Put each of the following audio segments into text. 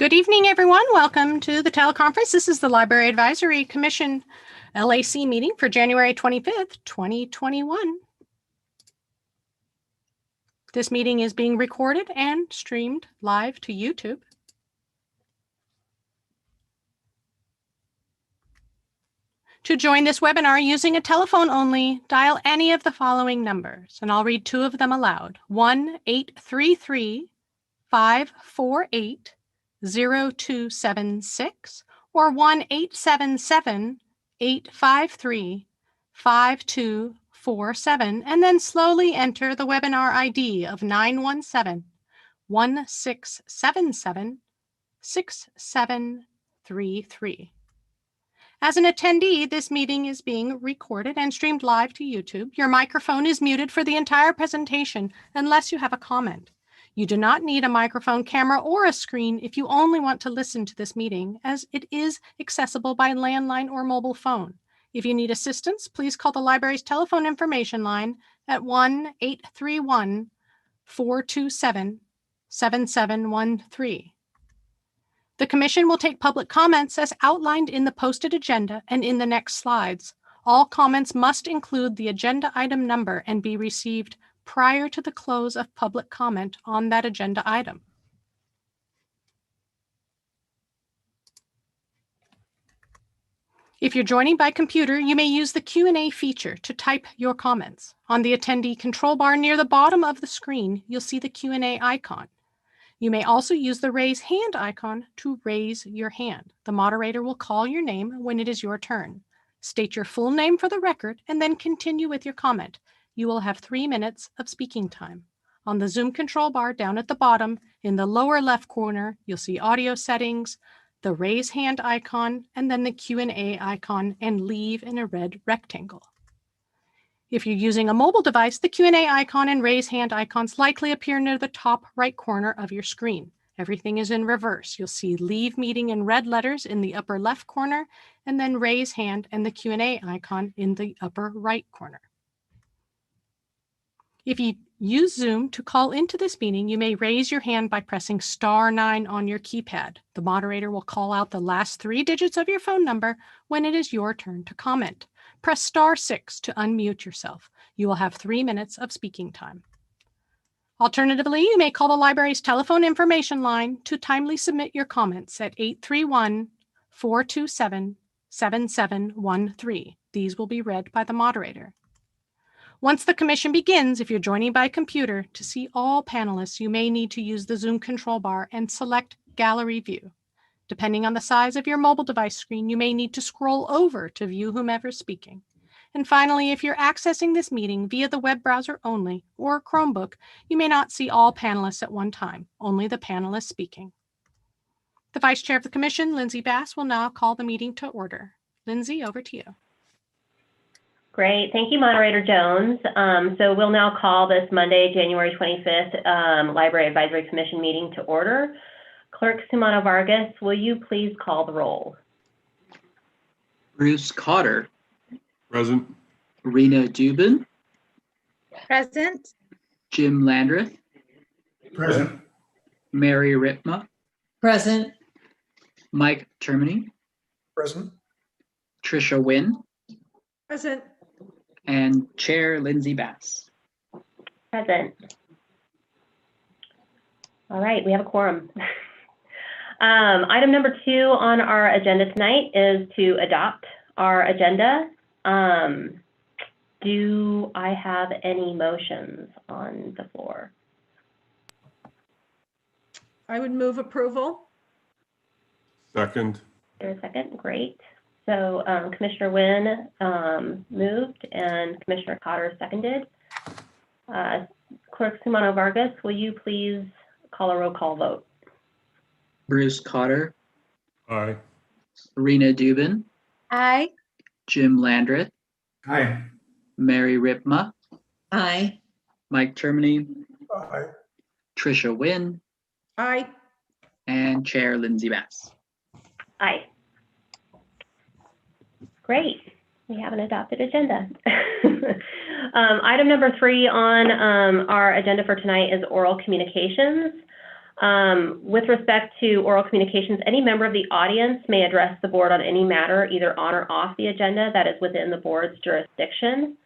Good evening, everyone. Welcome to the teleconference. This is the Library Advisory Commission LAC meeting for January 25th, 2021. This meeting is being recorded and streamed live to YouTube. To join this webinar using a telephone only, dial any of the following numbers, and I'll read two of them aloud. 1-833-548-0276 or 1-877-853-5247, and then slowly enter the webinar ID of 917-1677-6733. As an attendee, this meeting is being recorded and streamed live to YouTube. Your microphone is muted for the entire presentation unless you have a comment. You do not need a microphone, camera, or a screen if you only want to listen to this meeting, as it is accessible by landline or mobile phone. If you need assistance, please call the library's telephone information line at 1-831-427-7713. The Commission will take public comments as outlined in the posted agenda and in the next slides. All comments must include the agenda item number and be received prior to the close of public comment on that agenda item. If you're joining by computer, you may use the Q&A feature to type your comments. On the attendee control bar near the bottom of the screen, you'll see the Q&A icon. You may also use the raise hand icon to raise your hand. The moderator will call your name when it is your turn. State your full name for the record and then continue with your comment. You will have 3 minutes of speaking time. On the Zoom control bar down at the bottom, in the lower left corner, you'll see audio settings, the raise hand icon, and then the Q&A icon and leave in a red rectangle. If you're using a mobile device, the Q&A icon and raise hand icons likely appear near the top right corner of your screen. Everything is in reverse. You'll see leave meeting in red letters in the upper left corner, and then raise hand and the Q&A icon in the upper right corner. If you use Zoom to call into this meeting, you may raise your hand by pressing *9 on your keypad. The moderator will call out the last 3 digits of your phone number when it is your turn to comment. Press *6 to unmute yourself. You will have 3 minutes of speaking time. Alternatively, you may call the library's telephone information line to timely submit your comments at 831-427-7713. These will be read by the moderator. Once the commission begins, if you're joining by computer, to see all panelists, you may need to use the Zoom control bar and select Gallery View. Depending on the size of your mobile device screen, you may need to scroll over to view whomever's speaking. And finally, if you're accessing this meeting via the web browser only or Chromebook, you may not see all panelists at one time, only the panelists speaking. The Vice Chair of the Commission, Lindsay Bass, will now call the meeting to order. Lindsay, over to you. Great. Thank you, Moderator Jones. So we'll now call this Monday, January 25th, Library Advisory Commission meeting to order. Clerk Sumano Vargas, will you please call the roll? Bruce Cotter. Present. Rena Dubin. Present. Jim Landreth. Present. Mary Ripma. Present. Mike Termini. Present. Tricia Wynn. Present. And Chair Lindsay Bass. Present. All right, we have a quorum. Item number 2 on our agenda tonight is to adopt our agenda. Do I have any motions on the floor? I would move approval. Second. Is there a second? Great. So Commissioner Wynn moved and Commissioner Cotter seconded. Clerk Sumano Vargas, will you please call a roll call vote? Bruce Cotter. Aye. Rena Dubin. Aye. Jim Landreth. Aye. Mary Ripma. Aye. Mike Termini. Aye. Tricia Wynn. Aye. And Chair Lindsay Bass. Aye. Great. We have an adopted agenda. Item number 3 on our agenda for tonight is oral communications. With respect to oral communications, any member of the audience may address the board on any matter, either on or off the agenda that is within the board's jurisdiction.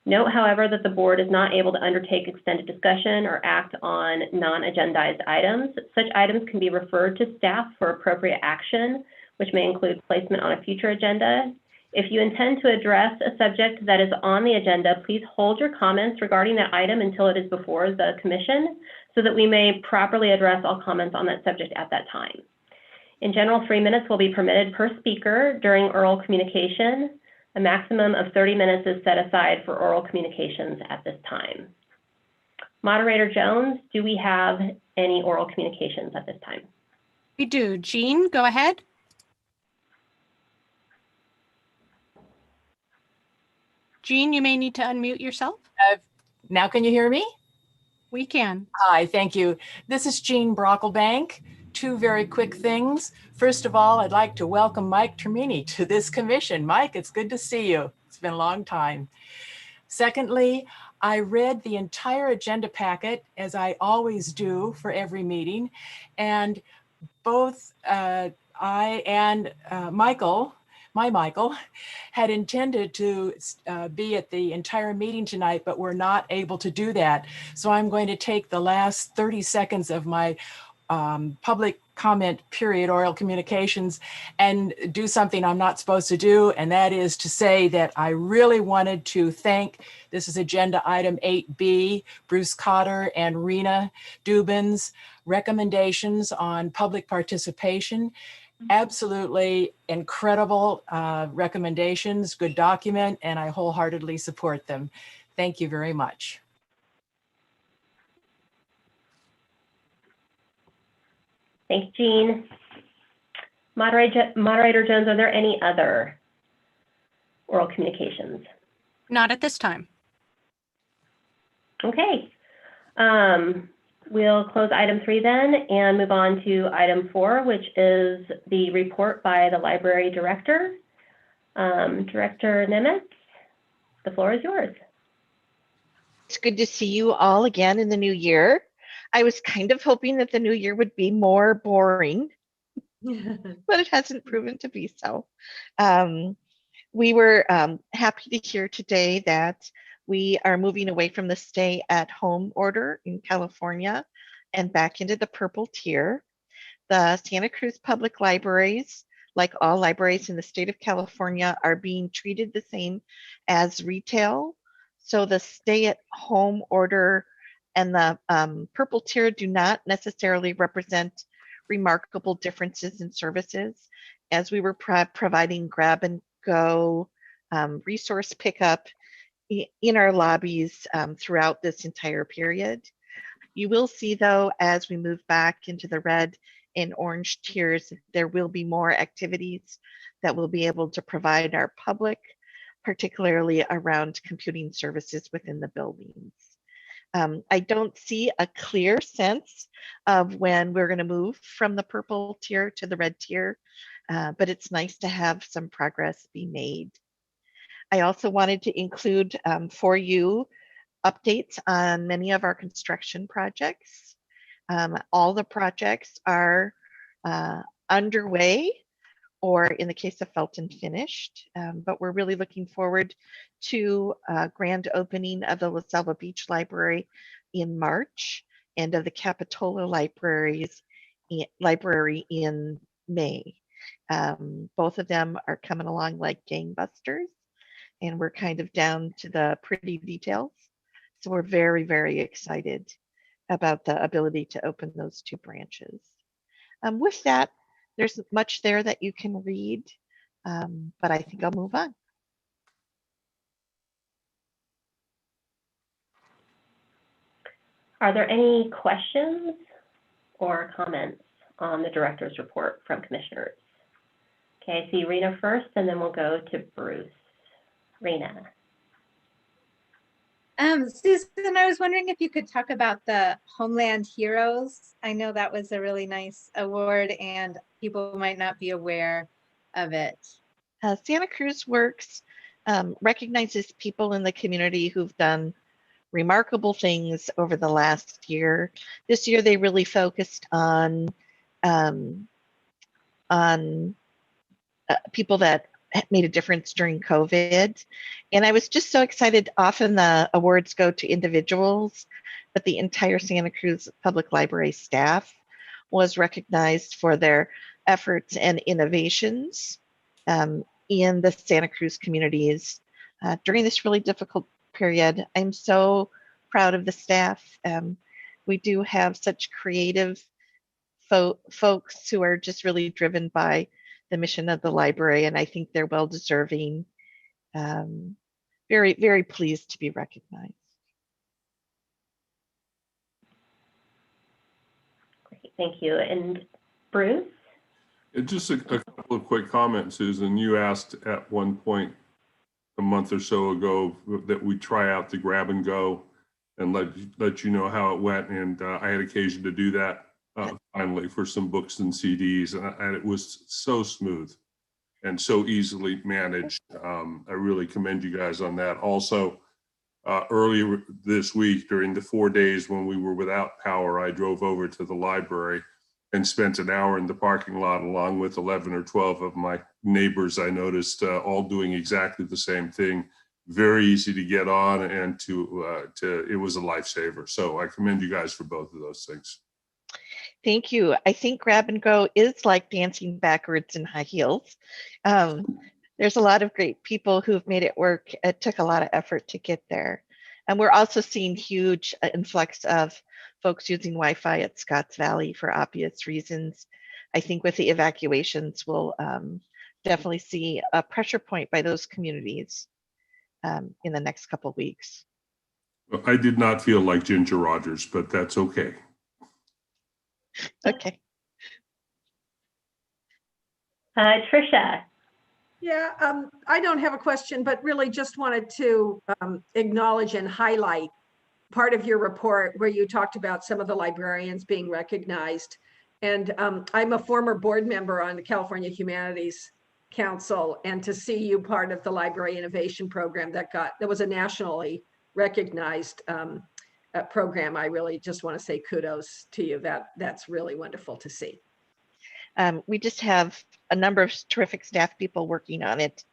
Note, however, that the board is not able to undertake extended discussion or act on non-agendized items. Such items can be referred to staff for appropriate action, which may include placement on a future agenda. If you intend to address a subject that is on the agenda, please hold your comments regarding that item until it is before the commission, so that we may properly address all comments on that subject at that time. In general, 3 minutes will be permitted per speaker during oral communication. A maximum of 30 minutes is set aside for oral communications at this time. Moderator Jones, do we have any oral communications at this time? We do. Jean, go ahead. Jean, you may need to unmute yourself. Now can you hear me? We can. Hi, thank you. This is Jean Brocklebank. Two very quick things. First of all, I'd like to welcome Mike Termini to this commission. Mike, it's good to see you. It's been a long time. Secondly, I read the entire agenda packet, as I always do for every meeting, and both I and Michael had intended to be at the entire meeting tonight, but we're not able to do that. So I'm going to take the last 30 seconds of my public comment period, oral communications, and do something I'm not supposed to do. And that is to say that I really wanted to thank, this is agenda item 8B, Bruce Cotter and Rena Dubin's recommendations on public participation. Absolutely incredible recommendations, good document, and I wholeheartedly support them. Thank you very much. Thanks, Jean. Moderator Jones, are there any other oral communications? Not at this time. Okay. We'll close item 3 then and move on to item 4, which is the report by the library director. Director Nemitz, the floor is yours. It's good to see you all again in the new year. I was kind of hoping that the new year would be more boring, but it hasn't proven to be so. We were happy to hear today that we are moving away from the stay-at-home order in California and back into the purple tier. The Santa Cruz Public Libraries, like all libraries in the state of California, are being treated the same as retail. So the stay-at-home order and the purple tier do not necessarily represent remarkable differences in services, as we were providing grab and go resource pickup in our lobbies throughout this entire period. You will see, though, as we move back into the red and orange tiers, there will be more activities that we'll be able to provide our public, particularly around computing services within the buildings. I don't see a clear sense of when we're going to move from the purple tier to the red tier, but it's nice to have some progress be made. I also wanted to include for you updates on many of our construction projects. All the projects are underway, or in the case of Felton, finished, but we're really looking forward to grand opening of the La Selva Beach Library in March and of the Capitola Library in May. Both of them are coming along like gangbusters, and we're kind of down to the pretty details. So we're very, very excited about the ability to open those two branches. With that, there's much there that you can read, but I think I'll move on. Are there any questions or comments on the director's report from commissioners? Okay, I see Rena first, and then we'll go to Bruce. Rena. Susan, I was wondering if you could talk about the Homeland Heroes. I know that was a really nice award and people might not be aware of it. Santa Cruz Works recognizes people in the community who've done remarkable things over the last year. This year, they really focused on people that made a difference during COVID. And I was just so excited. Often the awards go to individuals, but the entire Santa Cruz Public Library staff was recognized for their efforts and innovations in the Santa Cruz communities during this really difficult period. I'm so proud of the staff. We do have such creative folks who are just really driven by the mission of the library, and I think they're well deserving. Very, very pleased to be recognized. Great, thank you. And Bruce? Just a couple of quick comments, Susan. You asked at one point a month or so ago that we try out the grab and go and let you know how it went, and I had occasion to do that finally for some books and CDs, and it was so smooth and so easily managed. I really commend you guys on that. Also, earlier this week, during the 4 days when we were without power, I drove over to the library and spent an hour in the parking lot along with 11 or 12 of my neighbors. I noticed all doing exactly the same thing. Very easy to get on, and it was a lifesaver. So I commend you guys for both of those things. Thank you. I think grab and go is like dancing backwards in high heels. There's a lot of great people who've made it work. It took a lot of effort to get there. And we're also seeing huge influx of folks using Wi-Fi at Scotts Valley for obvious reasons. I think with the evacuations, we'll definitely see a pressure point by those communities in the next couple of weeks. I did not feel like Ginger Rogers, but that's okay. Okay. Tricia? Yeah, I don't have a question, but really just wanted to acknowledge and highlight part of your report where you talked about some of the librarians being recognized. And I'm a former board member on the California Humanities Council, and to see you part of the Library Innovation Program that was a nationally recognized program, I really just want to say kudos to you. That's really wonderful to see. We just have a number of terrific staff people working on it,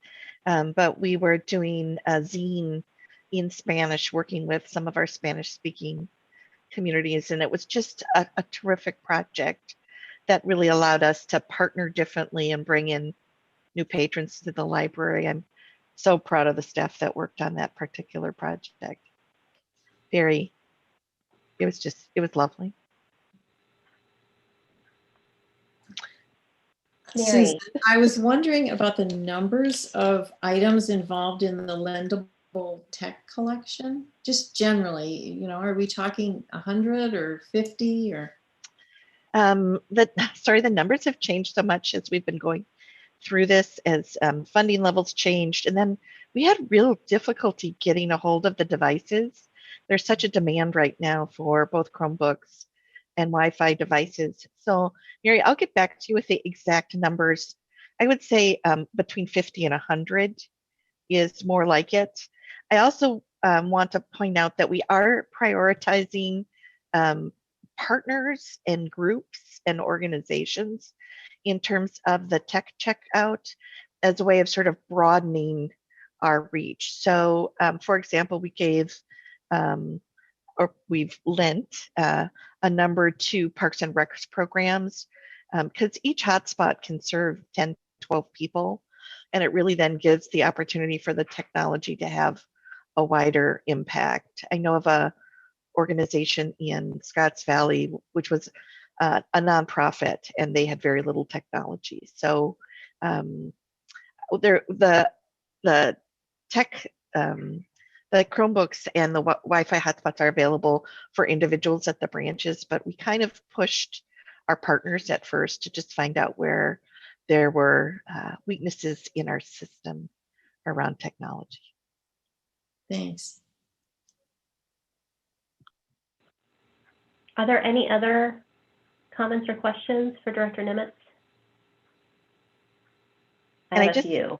but we were doing a zine in Spanish, working with some of our Spanish-speaking communities, and it was just a terrific project that really allowed us to partner differently and bring in new patrons to the library. I'm so proud of the staff that worked on that particular project. It was lovely. Mary? Susan, I was wondering about the numbers of items involved in the lendable tech collection. Just generally, are we talking 100 or 50 or? The numbers have changed so much as we've been going through this, as funding levels changed, and then we had real difficulty getting a hold of the devices. There's such a demand right now for both Chromebooks and Wi-Fi devices. So Mary, I'll get back to you with the exact numbers. I would say between 50 and 100 is more like it. I also want to point out that we are prioritizing partners and groups and organizations in terms of the tech checkout as a way of sort of broadening our reach. So for example, we've lent a number to Parks and Recs programs, because each hotspot can serve 10, 12 people. And it really then gives the opportunity for the technology to have a wider impact. I know of a organization in Scotts Valley, which was a nonprofit, and they had very little technology. So the tech, the Chromebooks and the Wi-Fi hotspots are available for individuals at the branches, but we kind of pushed our partners at first to just find out where there were weaknesses in our system around technology. Thanks. Are there any other comments or questions for Director Nimitz? I have a few.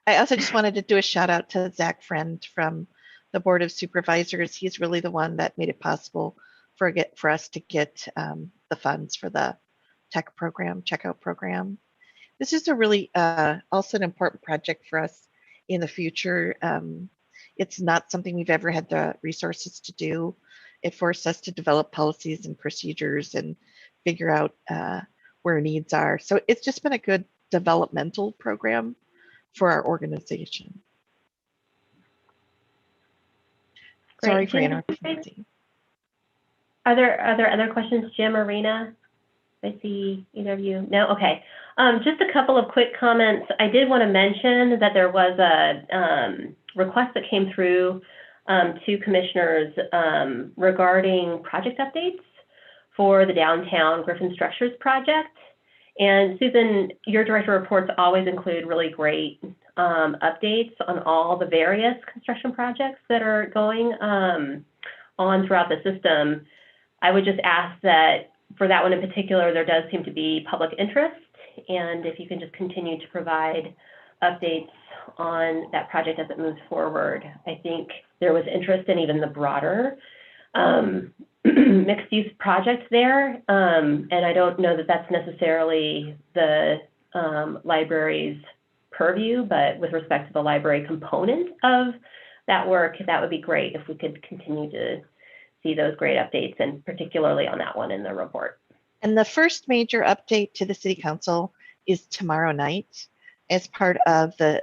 I also just wanted to do a shout out to Zach Friend from the Board of Supervisors. He's really the one that made it possible for us to get the funds for the tech program, checkout program. This is a really also an important project for us in the future. It's not something we've ever had the resources to do. It forced us to develop policies and procedures and figure out where needs are. So it's just been a good developmental program for our organization. Great. Sorry for Jim, interrupting. Are there other questions, Jim or Rena? I see either of you. No? Okay. Just a couple of quick comments. I did want to mention that there was a request that came through to commissioners regarding project updates for the downtown Griffin Structures project. And Susan, your director reports always include really great updates on all the various construction projects that are going on throughout the system. I would just ask that for that one in particular, there does seem to be public interest. And if you can just continue to provide updates on that project as it moves forward. I think there was interest in even the broader mixed use project there. And I don't know that that's necessarily the library's purview, but with respect to the library component of that work, that would be great if we could continue to see those great updates, and particularly on that one in the report. And the first major update to the City Council is tomorrow night as part of the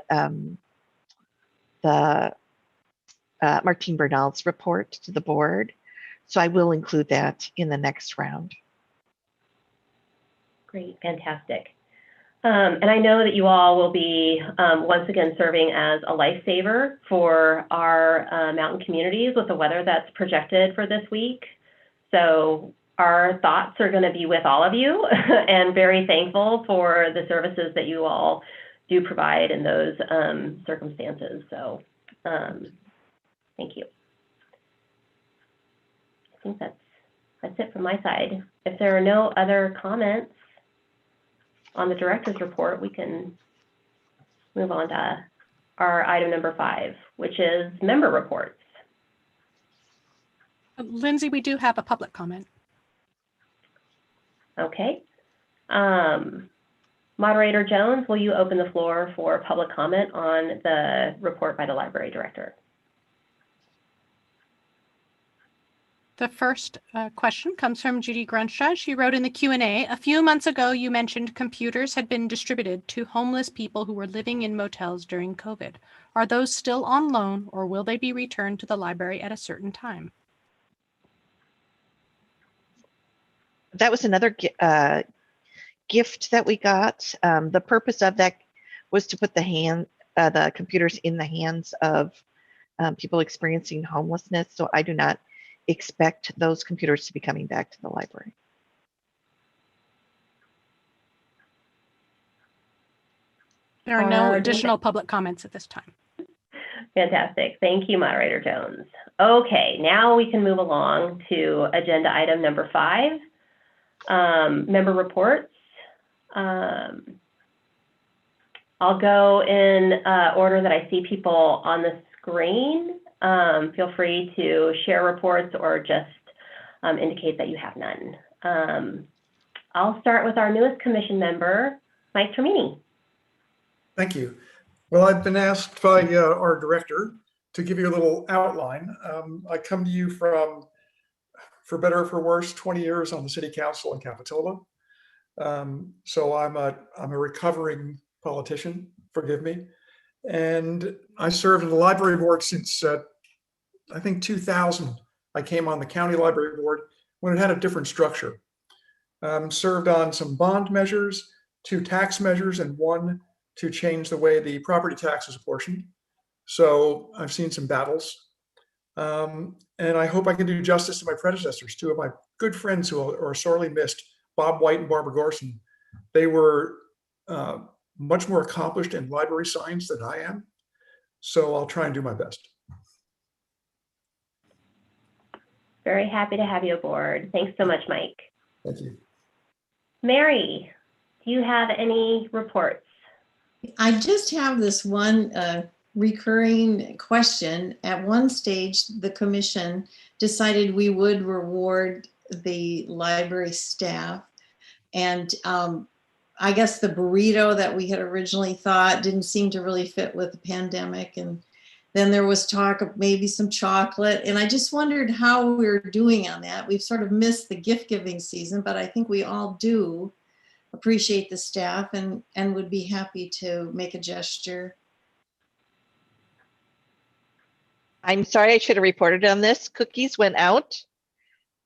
Martine Bernal's report to the board. So I will include that in the next round. Great, fantastic. And I know that you all will be once again serving as a lifesaver for our mountain communities with the weather that's projected for this week. So our thoughts are going to be with all of you and very thankful for the services that you all do provide in those circumstances. So thank you. I think that's it from my side. If there are no other comments on the director's report, we can move on to our item number 5, which is member reports. Lindsay, we do have a public comment. Okay. Moderator Jones, will you open the floor for public comment on the report by the library director? The first question comes from Judy Grunstraw. She wrote in the Q&A, a few months ago, you mentioned computers had been distributed to homeless people who were living in motels during COVID. Are those still on loan, or will they be returned to the library at a certain time? That was another gift that we got. The purpose of that was to put the computers in the hands of people experiencing homelessness. So I do not expect those computers to be coming back to the library. There are no additional public comments at this time. Fantastic. Thank you, Moderator Jones. Okay, now we can move along to agenda item number 5, member reports. I'll go in order that I see people on the screen. Feel free to share reports or just indicate that you have none. I'll start with our newest commission member, Mike Termini. Thank you. Well, I've been asked by our director to give you a little outline. I come to you from, for better or for worse, 20 years on the city council in Capitola. So I'm a recovering politician, forgive me. And I served in the library board since, I think 2000. I came on the county library board when it had a different structure. Served on some bond measures, 2 tax measures, and 1 to change the way the property tax is apportioned. So I've seen some battles. And I hope I can do justice to my predecessors, 2 of my good friends who are sorely missed, Bob White and Barbara Gorson. They were much more accomplished in library science than I am. So I'll try and do my best. Very happy to have you aboard. Thanks so much, Mike. Thank you. Mary, do you have any reports? I just have this one recurring question. At one stage, the commission decided we would reward the library staff. And I guess the burrito that we had originally thought didn't seem to really fit with the pandemic. And then there was talk of maybe some chocolate. And I just wondered how we're doing on that. We've sort of missed the gift giving season, but I think we all do appreciate the staff and would be happy to make a gesture. I'm sorry, I should have reported on this. Cookies went out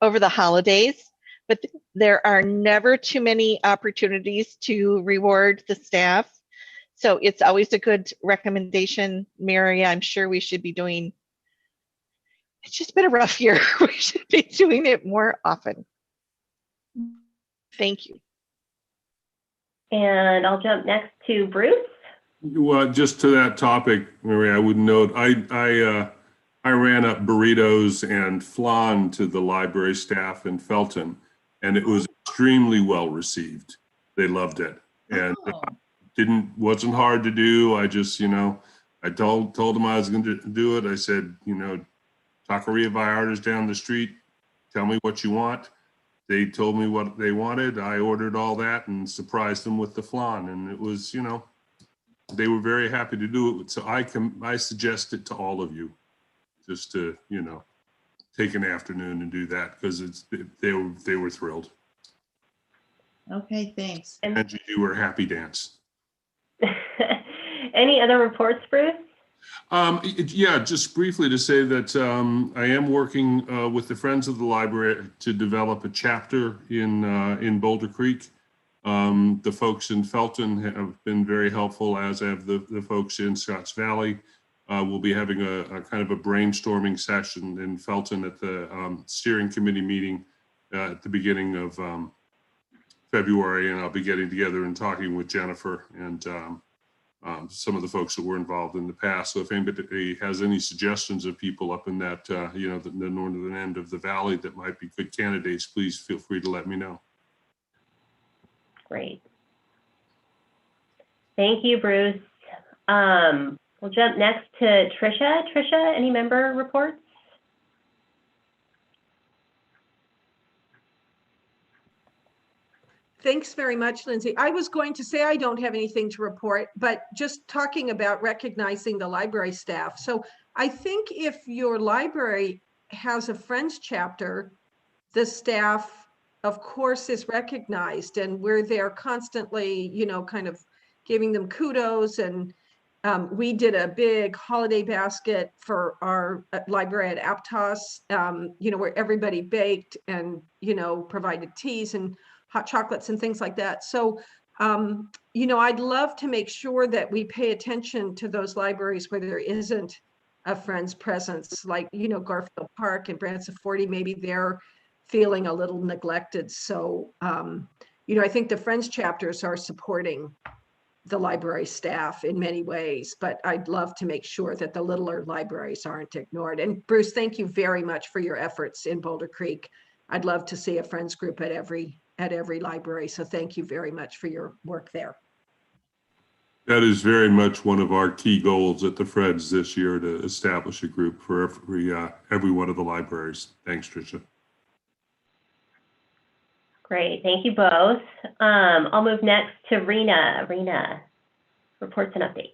over the holidays, but there are never too many opportunities to reward the staff. So it's always a good recommendation, Mary. I'm sure we should be doing, it's just been a rough year. We should be doing it more often. Thank you. And I'll jump next to Bruce. Well, just to that topic, Mary, I would note, I ran up burritos and flan to the library staff in Felton, and it was extremely well received. They loved it, and wasn't hard to do. I just, I told them I was going to do it. I said, Taqueria Vallarta's down the street. Tell me what you want. They told me what they wanted. I ordered all that and surprised them with the flan, and it was, they were very happy to do it. So I suggest it to all of you, just to, take an afternoon and do that, because they were thrilled. Okay, thanks. And you do her happy dance. Any other reports, Bruce? Yeah, just briefly to say that I am working with the Friends of the Library to develop a chapter in Boulder Creek. The folks in Felton have been very helpful, as have the folks in Scotts Valley. We'll be having a kind of a brainstorming session in Felton at the steering committee meeting at the beginning of February, and I'll be getting together and talking with Jennifer and some of the folks that were involved in the past. So if anybody has any suggestions of people up in that, the northern end of the valley that might be good candidates, please feel free to let me know. Great. Thank you, Bruce. We'll jump next to Tricia. Tricia, any member reports? Thanks very much, Lindsay. I was going to say I don't have anything to report, but just talking about recognizing the library staff. So I think if your library has a Friends chapter, the staff, of course, is recognized, and we're there constantly, kind of giving them kudos. And we did a big holiday basket for our library at Aptos, where everybody baked and, provided teas and hot chocolates and things like that. So, I'd love to make sure that we pay attention to those libraries where there isn't a Friends presence, like, Garfield Park and Branson 40, maybe they're feeling a little neglected. So, I think the Friends chapters are supporting the library staff in many ways, but I'd love to make sure that the littler libraries aren't ignored. And Bruce, thank you very much for your efforts in Boulder Creek. I'd love to see a Friends group at every library. So thank you very much for your work there. That is very much one of our key goals at the Friends this year, to establish a group for every one of the libraries. Thanks, Tricia. Great, thank you both. I'll move next to Rena. Rena, reports and updates.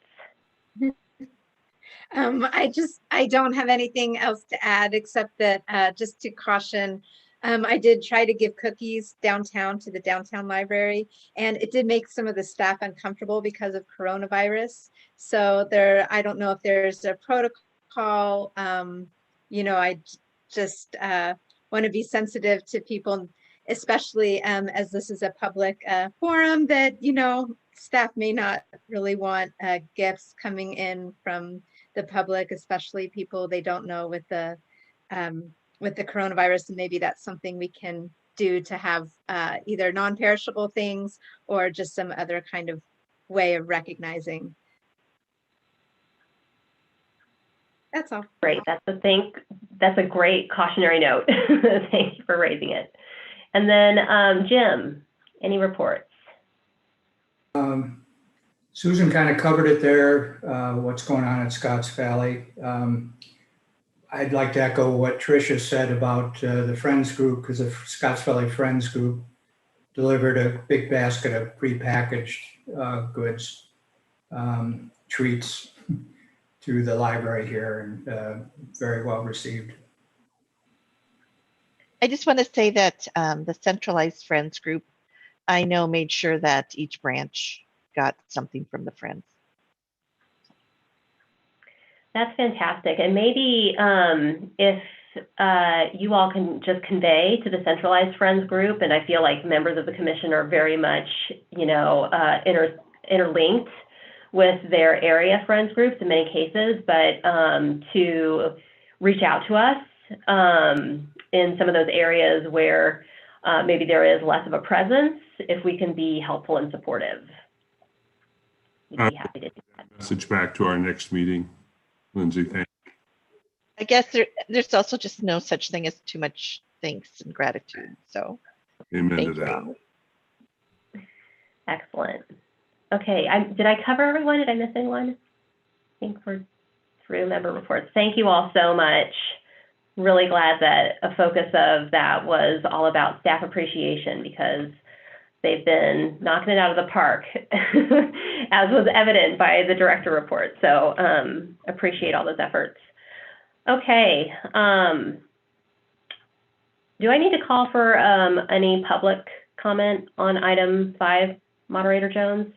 I don't have anything else to add except that just to caution, I did try to give cookies downtown to the downtown library, and it did make some of the staff uncomfortable because of coronavirus. So I don't know if there's a protocol. I just want to be sensitive to people, especially as this is a public forum, that, staff may not really want gifts coming in from the public, especially people they don't know with the coronavirus. And maybe that's something we can do to have either non-perishable things or just some other kind of way of recognizing. That's all. Great, that's a great cautionary note. Thank you for raising it. And then Jim, any reports? Susan kind of covered it there, what's going on at Scotts Valley. I'd like to echo what Tricia said about the Friends Group, because the Scotts Valley Friends Group delivered a big basket of prepackaged goods, treats to the library here, and very well received. I just want to say that the centralized Friends group, I know, made sure that each branch got something from the Friends. That's fantastic. And maybe if you all can just convey to the centralized Friends group, and I feel like members of the commission are very much, you know, interlinked with their area Friends groups in many cases, but to reach out to us in some of those areas where maybe there is less of a presence, if we can be helpful and supportive. We'd be happy to do that. Message back to our next meeting. Lindsay, thank you. I guess there's also just no such thing as too much thanks and gratitude. So Amen to thank you that. all. Excellent. Okay, did I cover everyone? Did I miss anyone? I think we're through member reports. Thank you all so much. Really glad that a focus of that was all about staff appreciation, because they've been knocking it out of the park, as was evident by the director report. So appreciate all those efforts. Okay. Do I need to call for any public comment on item 5, Moderator Jones?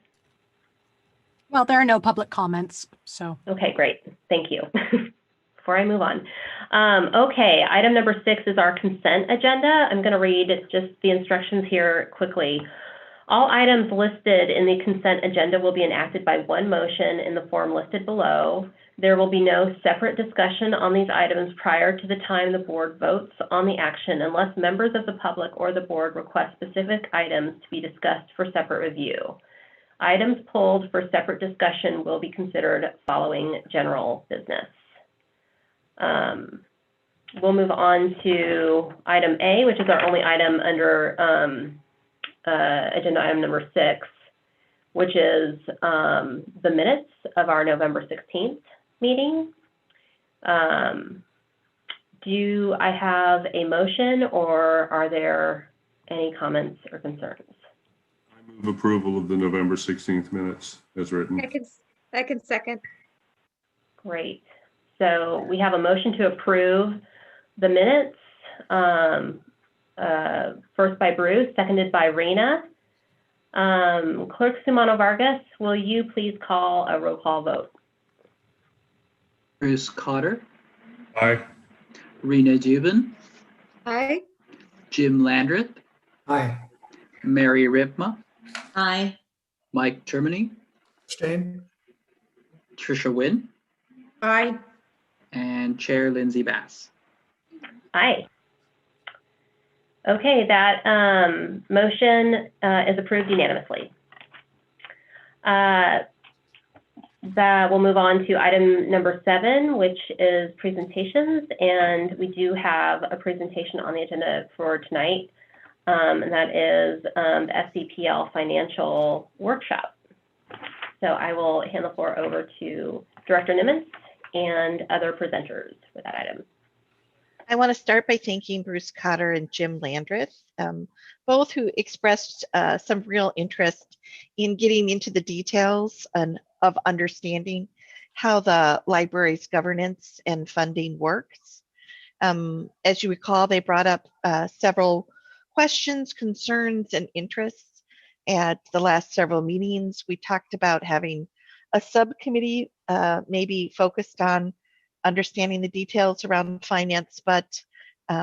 Well, there are no public comments, so. Okay, great. Thank you. Before I move on. Okay, item number 6 is our consent agenda. I'm going to read just the instructions here quickly. All items listed in the consent agenda will be enacted by one motion in the form listed below. There will be no separate discussion on these items prior to the time the board votes on the action, unless members of the public or the board request specific items to be discussed for separate review. Items pulled for separate discussion will be considered following general business. We'll move on to item A, which is our only item under agenda item number 6, which is the minutes of our November 16th meeting. Do I have a motion, or are there any comments or concerns? I move approval of the November 16th minutes as written. I can second. Great. So we have a motion to approve the minutes, first by Bruce, seconded by Rena. Clerk Sumano Vargas, will you please call a roll call vote? Bruce Cotter, Aye. Rena Dubin, Aye. Jim Landreth, Aye. Mary Ripma, Aye. Mike Termini, Abstain? Trisha Wynn, Aye. and Chair Lindsay Bass. Aye. Okay, that motion is approved unanimously. We'll move on to item number 7, which is presentations, and we do have a presentation on the agenda for tonight, and that is the SCPL financial workshop. So I will hand the floor over to Director Nimitz and other presenters for that item. I want to start by thanking Bruce Cotter and Jim Landreth, both who expressed some real interest in getting into the details of understanding how the library's governance and funding works. As you recall, they brought up several questions, concerns, and interests at the last several meetings. We talked about having a subcommittee maybe focused on understanding the details around finance, but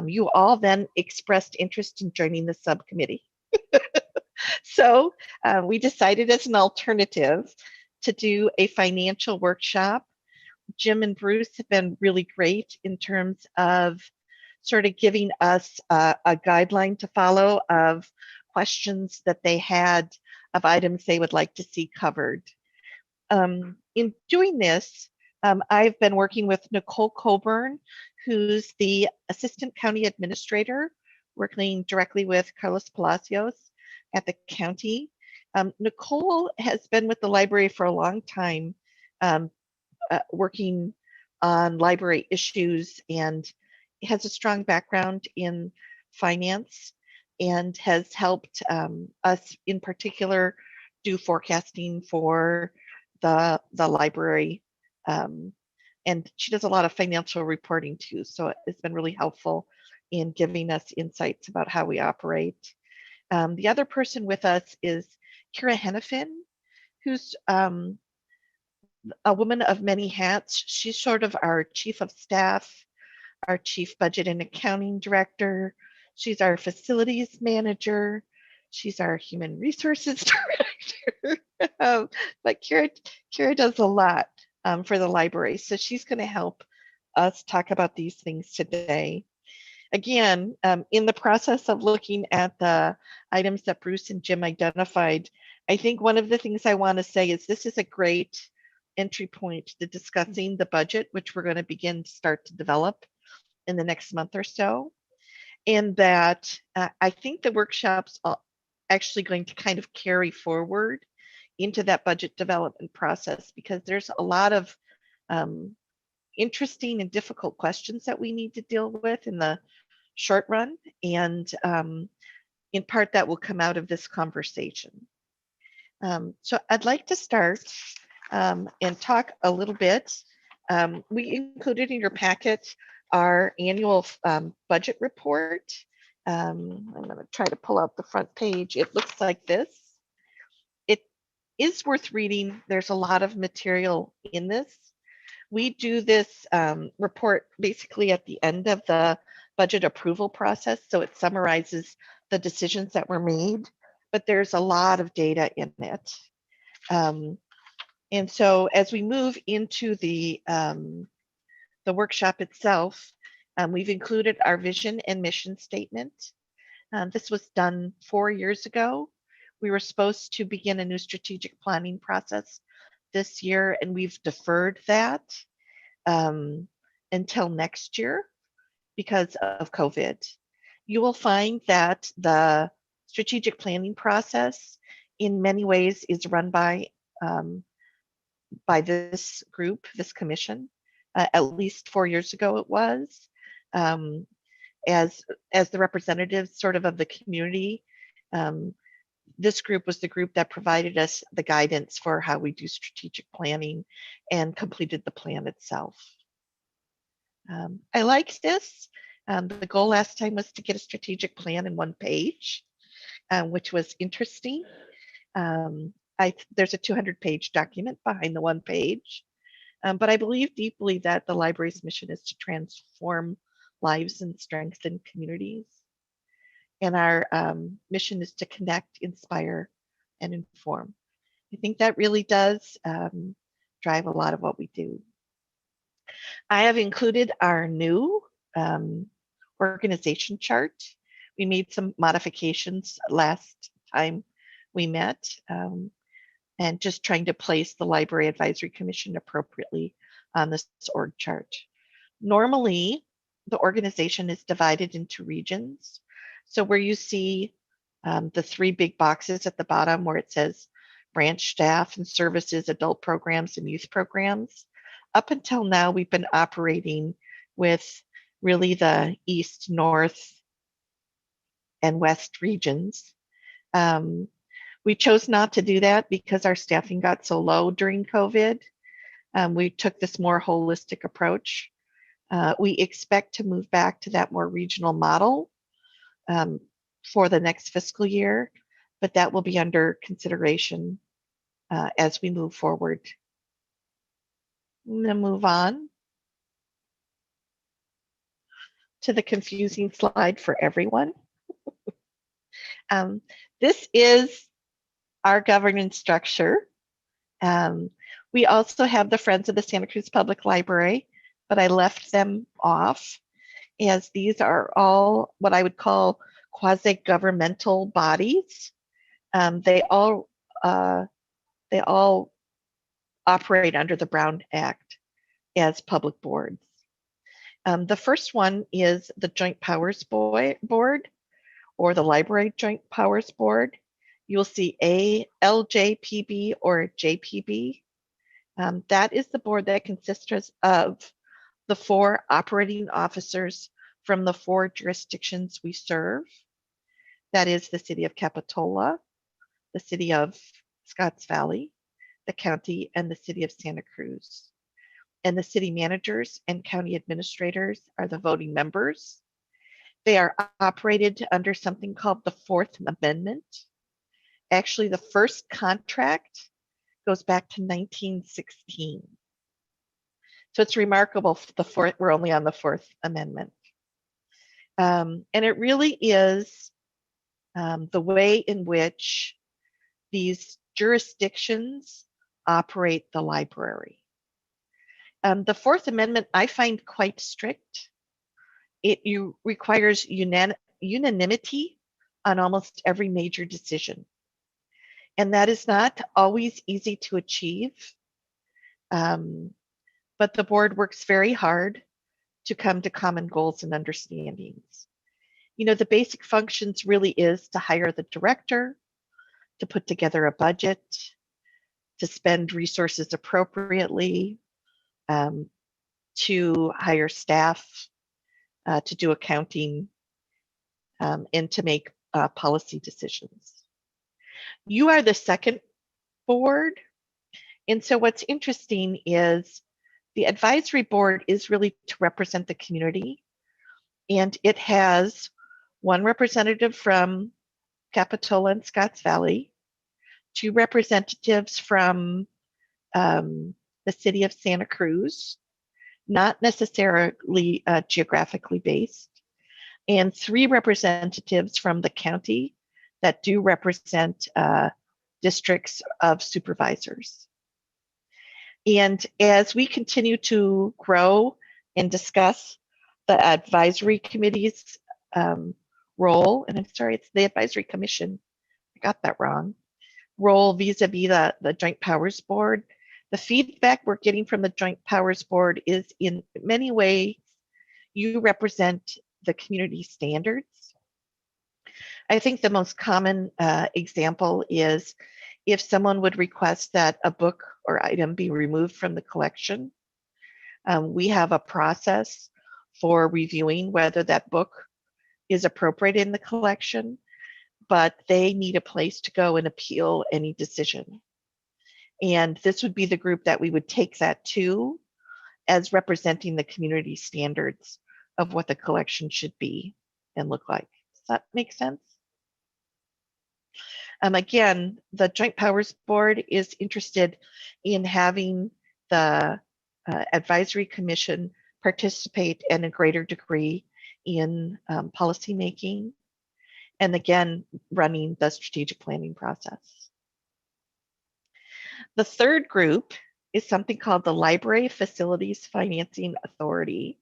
you all then expressed interest in joining the subcommittee. So we decided as an alternative to do a financial workshop. Jim and Bruce have been really great in terms of sort of giving us a guideline to follow of questions that they had of items they would like to see covered. In doing this, I've been working with Nicole Coburn, who's the Assistant County Administrator, working directly with Carlos Palacios at the county. Nicole has been with the library for a long time, working on library issues, and has a strong background in finance, and has helped us in particular do forecasting for the library. And she does a lot of financial reporting too, so it's been really helpful in giving us insights about how we operate. The other person with us is Kira Hennepin, who's a woman of many hats. She's sort of our chief of staff, our chief budget and accounting director. She's our facilities manager. She's our human resources director. But Kira does a lot for the library. So she's going to help us talk about these things today. Again, in the process of looking at the items that Bruce and Jim identified, I think one of the things I want to say is this is a great entry point to discussing the budget, which we're going to begin to start to develop in the next month or so. And that I think the workshops are actually going to kind of carry forward into that budget development process, because there's a lot of interesting and difficult questions that we need to deal with in the short run. And in part that will come out of this conversation. So I'd like to start and talk a little bit. We included in your packet our annual budget report. I'm going to try to pull out the front page. It looks like this. It is worth reading. There's a lot of material in this. We do this report basically at the end of the budget approval process, so it summarizes the decisions that were made, but there's a lot of data in it. And so as we move into the workshop itself, we've included our vision and mission statement. This was done 4 years ago. We were supposed to begin a new strategic planning process this year, and we've deferred that until next year because of COVID. You will find that the strategic planning process in many ways is run by this group, this commission. At least 4 years ago it was. As the representatives sort of the community, this group was the group that provided us the guidance for how we do strategic planning and completed the plan itself. I liked this. The goal last time was to get a strategic plan in one page, which was interesting. There's a 200-page document behind the one page, but I believe deeply that the library's mission is to transform lives and strengthen communities. And our mission is to connect, inspire, and inform. I think that really does drive a lot of what we do. I have included our new organization chart. We made some modifications last time we met, and just trying to place the Library Advisory Commission appropriately on this org chart. Normally, the organization is divided into regions. So where you see the 3 big boxes at the bottom where it says branch staff and services, adult programs, and youth programs, up until now, we've been operating with really the East, North, and West regions. We chose not to do that because our staffing got so low during COVID. We took this more holistic approach. We expect to move back to that more regional model for the next fiscal year, but that will be under consideration as we move forward. I'm going to move on to the confusing slide for everyone. This is our governance structure. We also have the Friends of the Santa Cruz Public Library, but I left them off as these are all what I would call quasi-governmental bodies. They all operate under the Brown Act as public boards. The first one is the Joint Powers Board, or the Library Joint Powers Board. you'll see a LJPB or JPB. That is the board that consists of the 4 operating officers from the 4 jurisdictions we serve. That is the city of Capitola, the city of Scotts Valley, the county, and the city of Santa Cruz. And the city managers and county administrators are the voting members. They are operated under something called the 4th Amendment. Actually, the first contract goes back to 1916. So it's remarkable we're only on the 4th Amendment. And it really is the way in which these jurisdictions operate the library. The 4th Amendment I find quite strict. It requires unanimity on almost every major decision. And that is not always easy to achieve. But the board works very hard to come to common goals and understandings. You know, the basic functions really is to hire the director, to put together a budget, to spend resources appropriately, to hire staff, to do accounting, and to make policy decisions. You are the second board. And so what's interesting is the advisory board is really to represent the community. And it has 1 representative from Capitola and Scotts Valley, 2 representatives from the city of Santa Cruz, not necessarily geographically based, and 3 representatives from the county that do represent districts of supervisors. And as we continue to grow and discuss the advisory committee's role, and I'm sorry, it's the advisory commission, I got that wrong, role vis-a-vis the Joint Powers Board, the feedback we're getting from the Joint Powers Board is in many ways, you represent the community standards. I think the most common example is if someone would request that a book or item be removed from the collection, we have a process for reviewing whether that book is appropriate in the collection, but they need a place to go and appeal any decision. And this would be the group that we would take that to as representing the community standards of what the collection should be and look like. Does that make sense? Again, the Joint Powers Board is interested in having the Advisory Commission participate in a greater degree in policy making, and again, running the strategic planning process. The third group is something called the Library Facilities Financing Authority.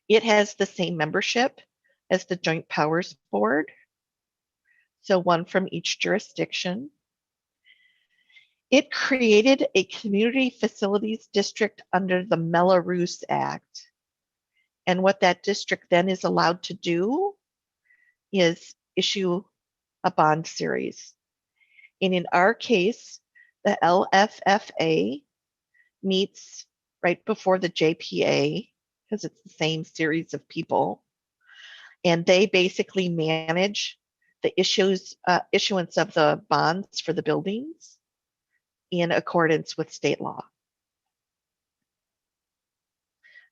It has the same membership as the Joint Powers Board, so 1 from each jurisdiction. It created a community facilities district under the Mello-Roos Act. And what that district then is allowed to do is issue a bond series. And in our case, the LFFA meets right before the JPA because it's the same series of people. And they basically manage the issuance of the bonds for the buildings in accordance with state law.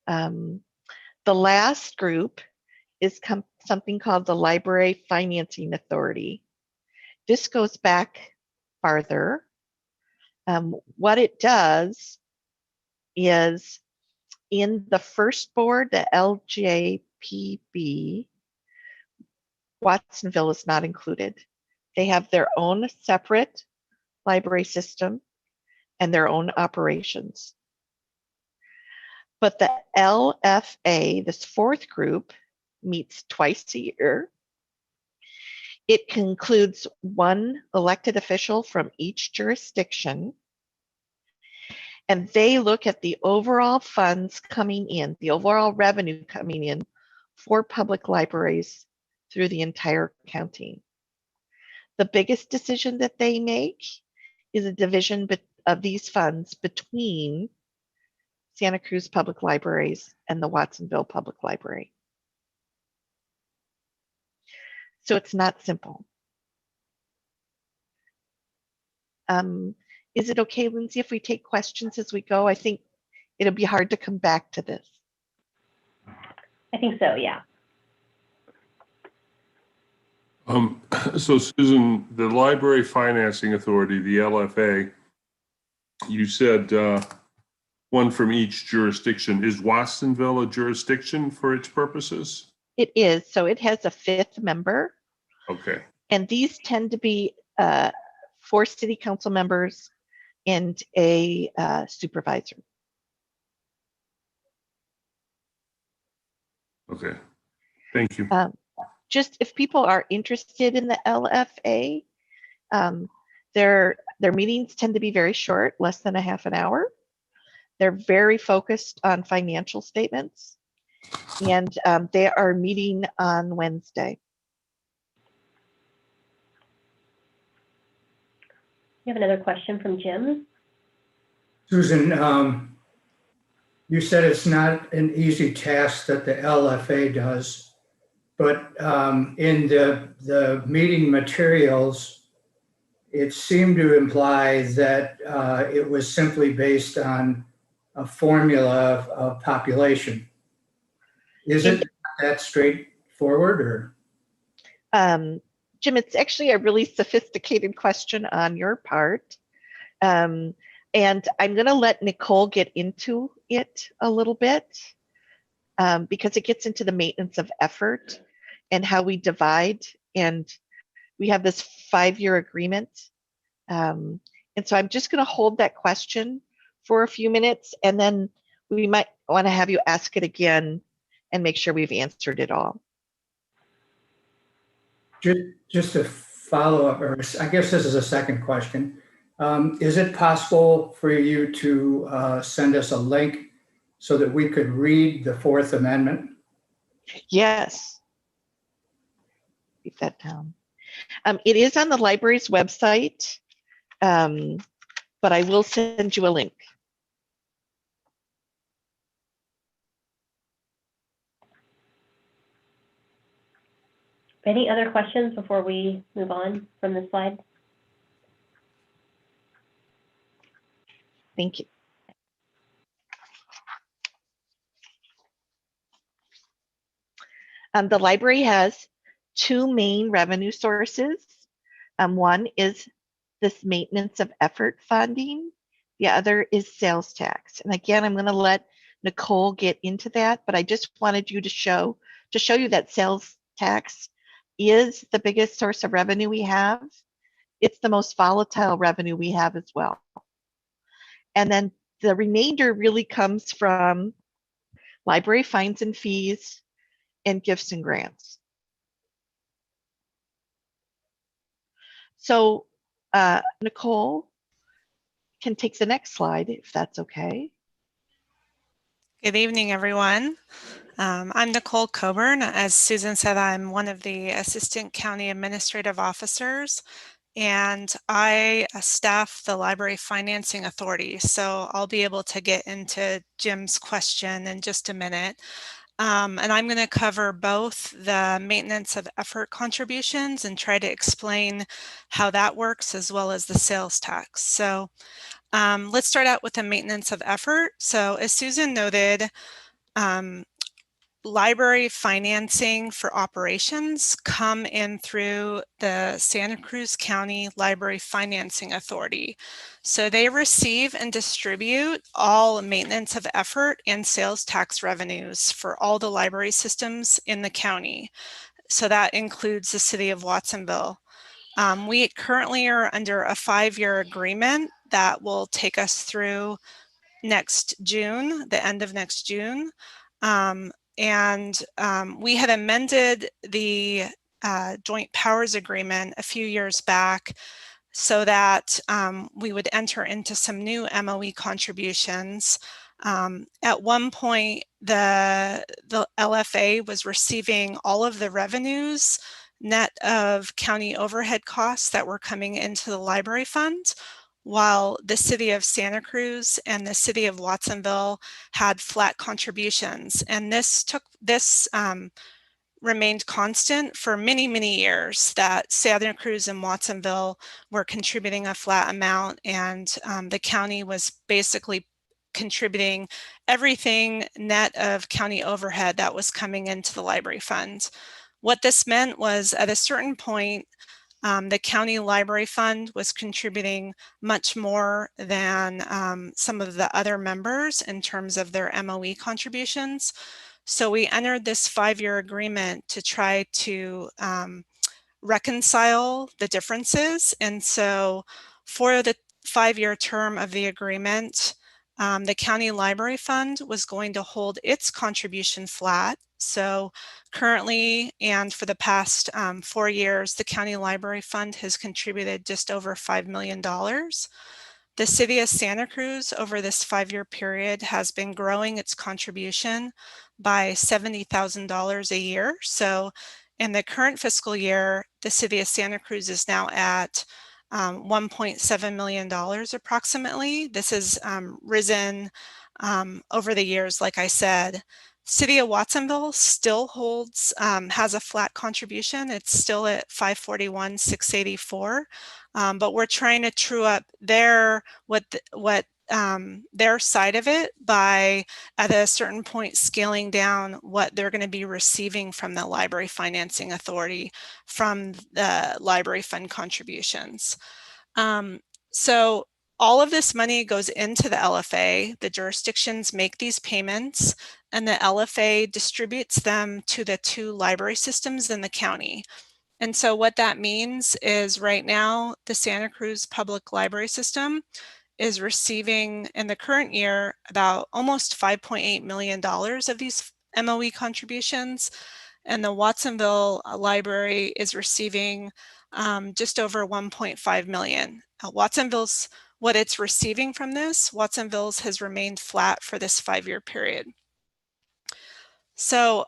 The last group is something called the Library Financing Authority. This goes back farther. What it does is in the first board, the LJPB, Watsonville is not included. They have their own separate library system and their own operations. But the LFA, this 4th group, meets twice a year. It concludes 1 elected official from each jurisdiction, and they look at the overall funds coming in, the overall revenue coming in for public libraries through the entire county. The biggest decision that they make is a division of these funds between Santa Cruz Public Libraries and the Watsonville Public Library. So it's not simple. Is it okay, Lindsay, if we take questions as we go? I think it'll be hard to come back to this. I think so, yeah. So Susan, the Library Financing Authority, the LFA, you said one from each jurisdiction. Is Watsonville a jurisdiction for its purposes? It is. So it has a 5th member. Okay. And these tend to be 4 city council members and a supervisor. Okay. Thank you. Just if people are interested in the LFA, their meetings tend to be very short, less than a half an hour. They're very focused on financial statements, and they are meeting on Wednesday. We have another question from Jim. Susan, you said it's not an easy task that the LFA does, but in the meeting materials, it seemed to imply that it was simply based on a formula of population. Is it that straightforward, or? Jim, it's actually a really sophisticated question on your part. And I'm going to let Nicole get into it a little bit because it gets into the maintenance of effort and how we divide. And we have this 5-year agreement. And so I'm just going to hold that question for a few minutes, and then we might want to have you ask it again and make sure we've answered it all. Just to follow up, or I guess this is a second question. Is it possible for you to send us a link so that we could read the 4th Amendment? Yes. Keep that down. It is on the library's website, but I will send you a link. Any other questions before we move on from this slide? Thank you. The library has 2 main revenue sources. One is this maintenance of effort funding. The other is sales tax. And again, I'm going to let Nicole get into that, but I just wanted you to show you that sales tax is the biggest source of revenue we have. It's the most volatile revenue we have as well. And then the remainder really comes from library fines and fees and gifts and grants. So Nicole can take the next slide if that's okay. Good evening, everyone. I'm Nicole Coburn. As Susan said, I'm one of the Assistant County Administrative Officers, and I staff the Library Financing Authority. So I'll be able to get into Jim's question in just a minute. And I'm going to cover both the maintenance of effort contributions and try to explain how that works, as well as the sales tax. So let's start out with the maintenance of effort. So as Susan noted, library financing for operations come in through the Santa Cruz County Library Financing Authority. So they receive and distribute all maintenance of effort and sales tax revenues for all the library systems in the county. So that includes the city of Watsonville. We currently are under a 5-year agreement that will take us through next June, the end of next June. We had amended the Joint Powers Agreement a few years back so that we would enter into some new MOE contributions. At one point, the LFA was receiving all of the revenues net of county overhead costs that were coming into the library fund, while the city of Santa Cruz and the city of Watsonville had flat contributions. And this remained constant for many, many years, that Santa Cruz and Watsonville were contributing a flat amount, and the county was basically contributing everything net of county overhead that was coming into the library fund. What this meant was, at a certain point, the county library fund was contributing much more than some of the other members in terms of their MOE contributions. So we entered this 5-year agreement to try to reconcile the differences. And so for the 5-year term of the agreement, the county library fund was going to hold its contribution flat. So currently, and for the past 4 years, the county library fund has contributed just over $5 million. The city of Santa Cruz over this 5-year period has been growing its contribution by $70,000 a year. So in the current fiscal year, the city of Santa Cruz is now at $1.7 million approximately. This has risen over the years, like I said. City of Watsonville still holds, has a flat contribution. It's still at $541,684, but we're trying to true up their side of it by, at a certain point, scaling down what they're going to be receiving from the Library Financing Authority from the library fund contributions. So all of this money goes into the LFA. The jurisdictions make these payments, and the LFA distributes them to the 2 library systems in the county. And so what that means is, right now, the Santa Cruz Public Library System is receiving, in the current year, about almost $5.8 million of these MOE contributions, and the Watsonville Library is receiving just over 1.5 million. Watsonville's, what it's receiving from this, Watsonville's has remained flat for this 5-year period. So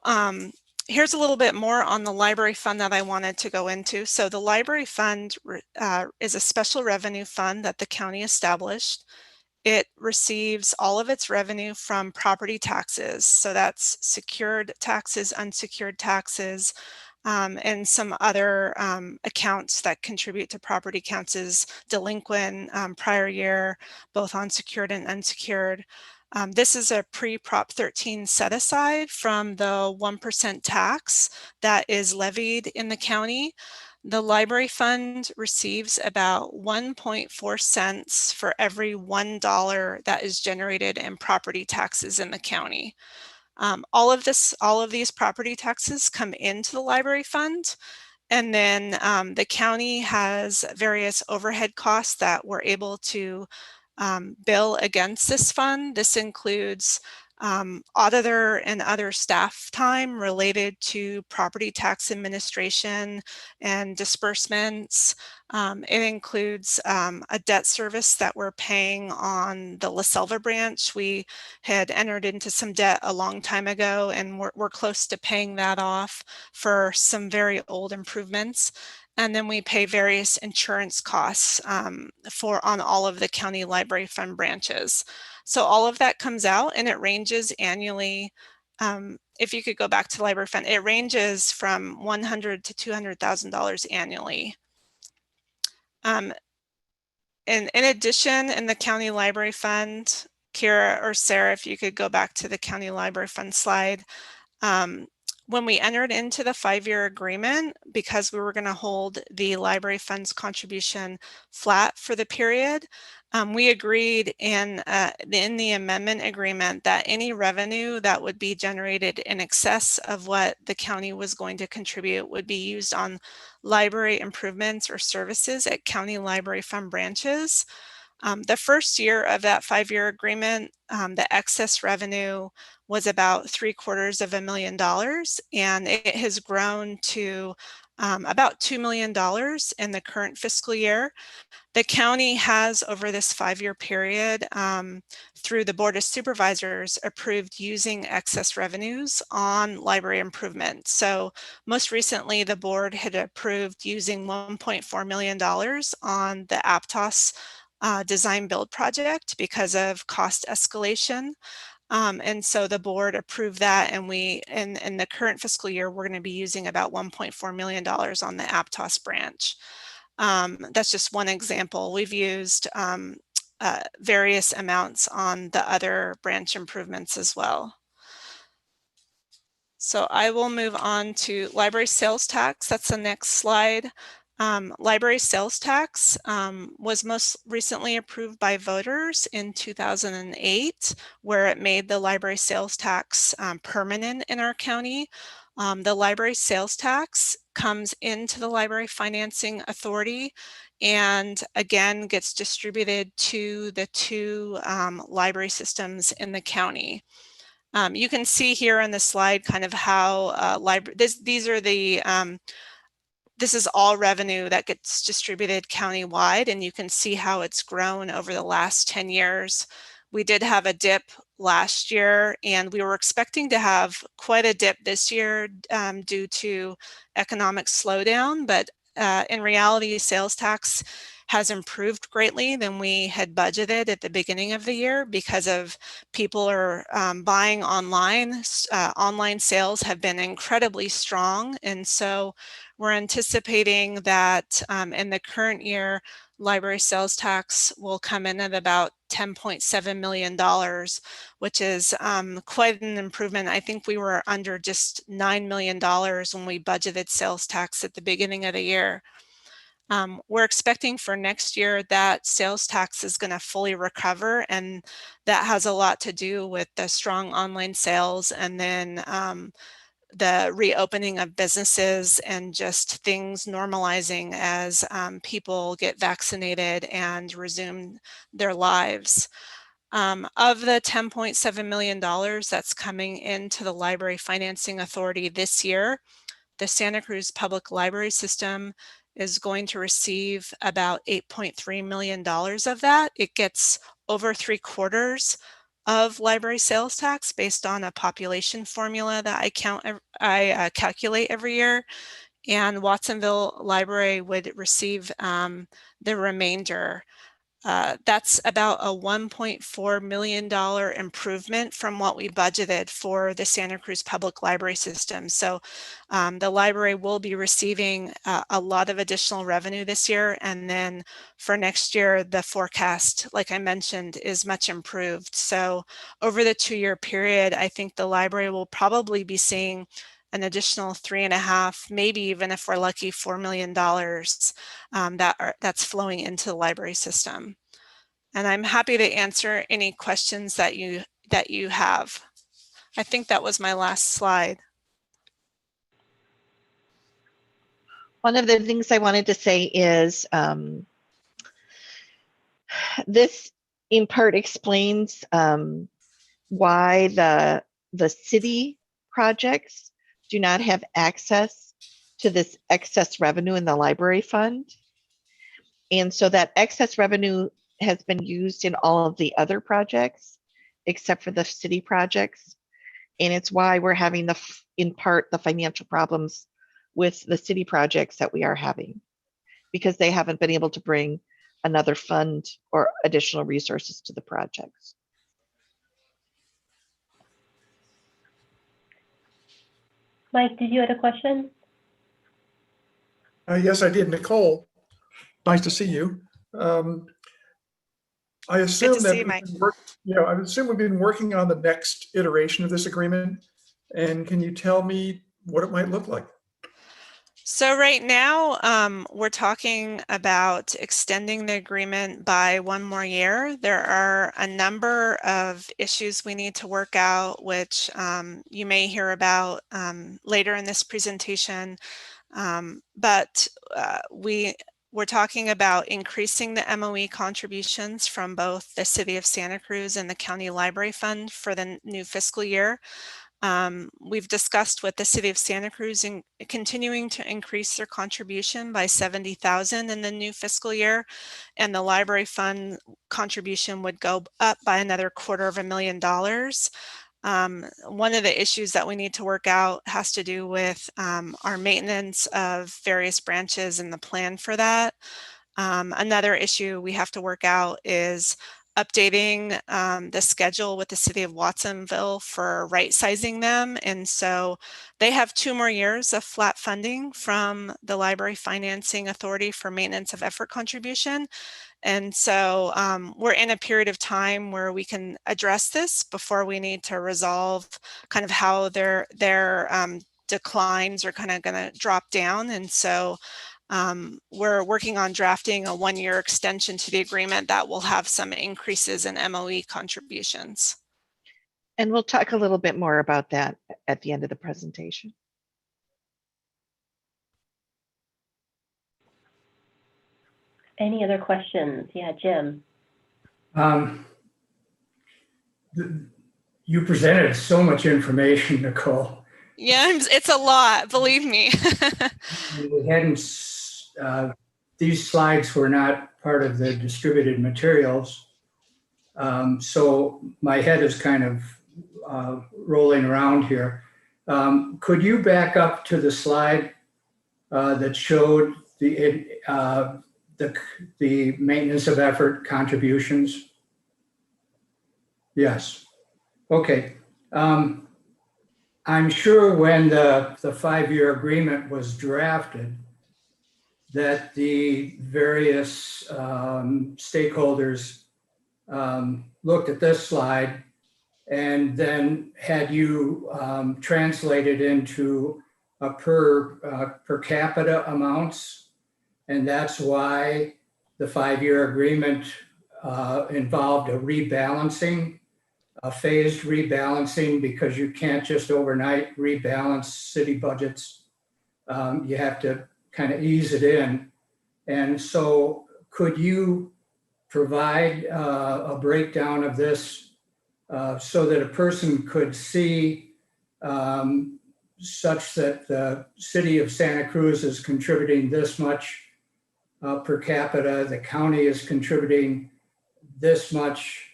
here's a little bit more on the library fund that I wanted to go into. So the library fund is a special revenue fund that the county established. It receives all of its revenue from property taxes. So that's secured taxes, unsecured taxes, and some other accounts that contribute to property taxes, delinquent prior year, both on secured and unsecured. This is a pre-Prop 13 set aside from the 1% tax that is levied in the county. The library fund receives about 1.4 cents for every $1 that is generated in property taxes in the county. All of these property taxes come into the library fund, and then the county has various overhead costs that we're able to bill against this fund. This includes auditor and other staff time related to property tax administration and disbursements. It includes a debt service that we're paying on the La Selva branch. We had entered into some debt a long time ago, and we're close to paying that off for some very old improvements. And then we pay various insurance costs on all of the county library fund branches. So all of that comes out, and it ranges annually. If you could go back to library fund, it ranges from $100,000 to $200,000 annually. And in addition, in the county library fund, Kira or Sarah, if you could go back to the county library fund slide. When we entered into the 5-year agreement, because we were going to hold the library fund's contribution flat for the period, we agreed in the amendment agreement that any revenue that would be generated in excess of what the county was going to contribute would be used on library improvements or services at county library fund branches. The first year of that 5-year agreement, the excess revenue was about $750,000, and it has grown to about $2 million in the current fiscal year. The county has, over this 5-year period, through the Board of Supervisors, approved using excess revenues on library improvement. So most recently, the board had approved using $1.4 million on the Aptos design build project because of cost escalation. And so the board approved that, and in the current fiscal year, we're going to be using about $1.4 million on the Aptos branch. That's just one example. We've used various amounts on the other branch improvements as well. So I will move on to library sales tax. That's the next slide. Library sales tax was most recently approved by voters in 2008, where it made the library sales tax permanent in our county. The library sales tax comes into the Library Financing Authority and again gets distributed to the 2 library systems in the county. You can see here on the slide kind of how this is all revenue that gets distributed countywide, and you can see how it's grown over the last 10 years. We did have a dip last year, and we were expecting to have quite a dip this year due to economic slowdown, but in reality, sales tax has improved greatly than we had budgeted at the beginning of the year because of people are buying online. Online sales have been incredibly strong, and so we're anticipating that in the current year, library sales tax will come in at about $10.7 million, which is quite an improvement. I think we were under just $9 million when we budgeted sales tax at the beginning of the year. We're expecting for next year that sales tax is going to fully recover, and that has a lot to do with the strong online sales and then the reopening of businesses and just things normalizing as people get vaccinated and resume their lives. Of the $10.7 million that's coming into the Library Financing Authority this year, the Santa Cruz Public Library System is going to receive about $8.3 million of that. It gets over 3/4 of library sales tax based on a population formula that I calculate every year, and Watsonville Library would receive the remainder. That's about a $1.4 million improvement from what we budgeted for the Santa Cruz Public Library System. So the library will be receiving a lot of additional revenue this year. And then for next year, the forecast, like I mentioned, is much improved. So over the 2-year period, I think the library will probably be seeing an additional 3.5, maybe even if we're lucky, $4 million that's flowing into the library system. And I'm happy to answer any questions that you have. I think that was my last slide. One of the things I wanted to say is this in part explains why the city projects do not have access to this excess revenue in the library fund. And so that excess revenue has been used in all of the other projects except for the city projects. And it's why we're having in part the financial problems with the city projects that we are having, because they haven't been able to bring another fund or additional resources to the projects. Mike, did you have a question? Yes, I did. Nicole, nice to see you. I assume that I assume we've been working on the next iteration of this agreement. And can you tell me what it might look like? So right now, we're talking about extending the agreement by 1 more year. There are a number of issues we need to work out, which you may hear about later in this presentation. But we're talking about increasing the MOE contributions from both the City of Santa Cruz and the County Library Fund for the new fiscal year. We've discussed with the City of Santa Cruz in continuing to increase their contribution by $70,000 in the new fiscal year, and the library fund contribution would go up by another $250,000. One of the issues that we need to work out has to do with our maintenance of various branches and the plan for that. Another issue we have to work out is updating the schedule with the City of Watsonville for right sizing them. And so they have 2 more years of flat funding from the Library Financing Authority for maintenance of effort contribution. And so we're in a period of time where we can address this before we need to resolve kind of how their declines are kind of going to drop down. And so we're working on drafting a 1-year extension to the agreement that will have some increases in MOE contributions. And we'll talk a little bit more about that at the end of the presentation. Any other questions? Yeah, Jim. You presented so much information, Nicole. Yeah, it's a lot, believe me. We hadn't, these slides were not part of the distributed materials. So my head is kind of rolling around here. Could you back up to the slide that showed the maintenance of effort contributions? Yes. Okay. I'm sure when the 5-year agreement was drafted that the various stakeholders looked at this slide and then had you translated into a per capita amounts. And that's why the 5-year agreement involved a rebalancing, a phased rebalancing, because you can't just overnight rebalance city budgets. You have to kind of ease it in. And so could you provide a breakdown of this so that a person could see such that the city of Santa Cruz is contributing this much per capita, the county is contributing this much,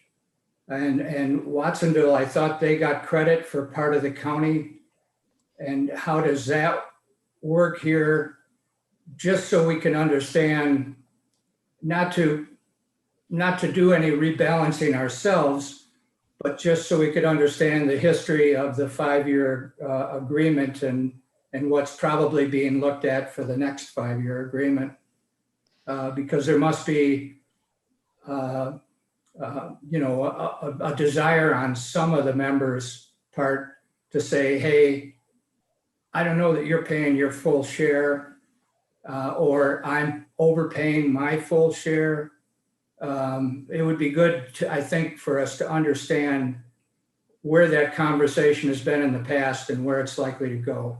and Watsonville, I thought they got credit for part of the county. And how does that work here? Just so we can understand, not to do any rebalancing ourselves, but just so we could understand the history of the 5-year agreement and what's probably being looked at for the next 5-year agreement. Because there must be, a desire on some of the members' part to say, hey, I don't know that you're paying your full share, or I'm overpaying my full share. It would be good, I think, for us to understand where that conversation has been in the past and where it's likely to go.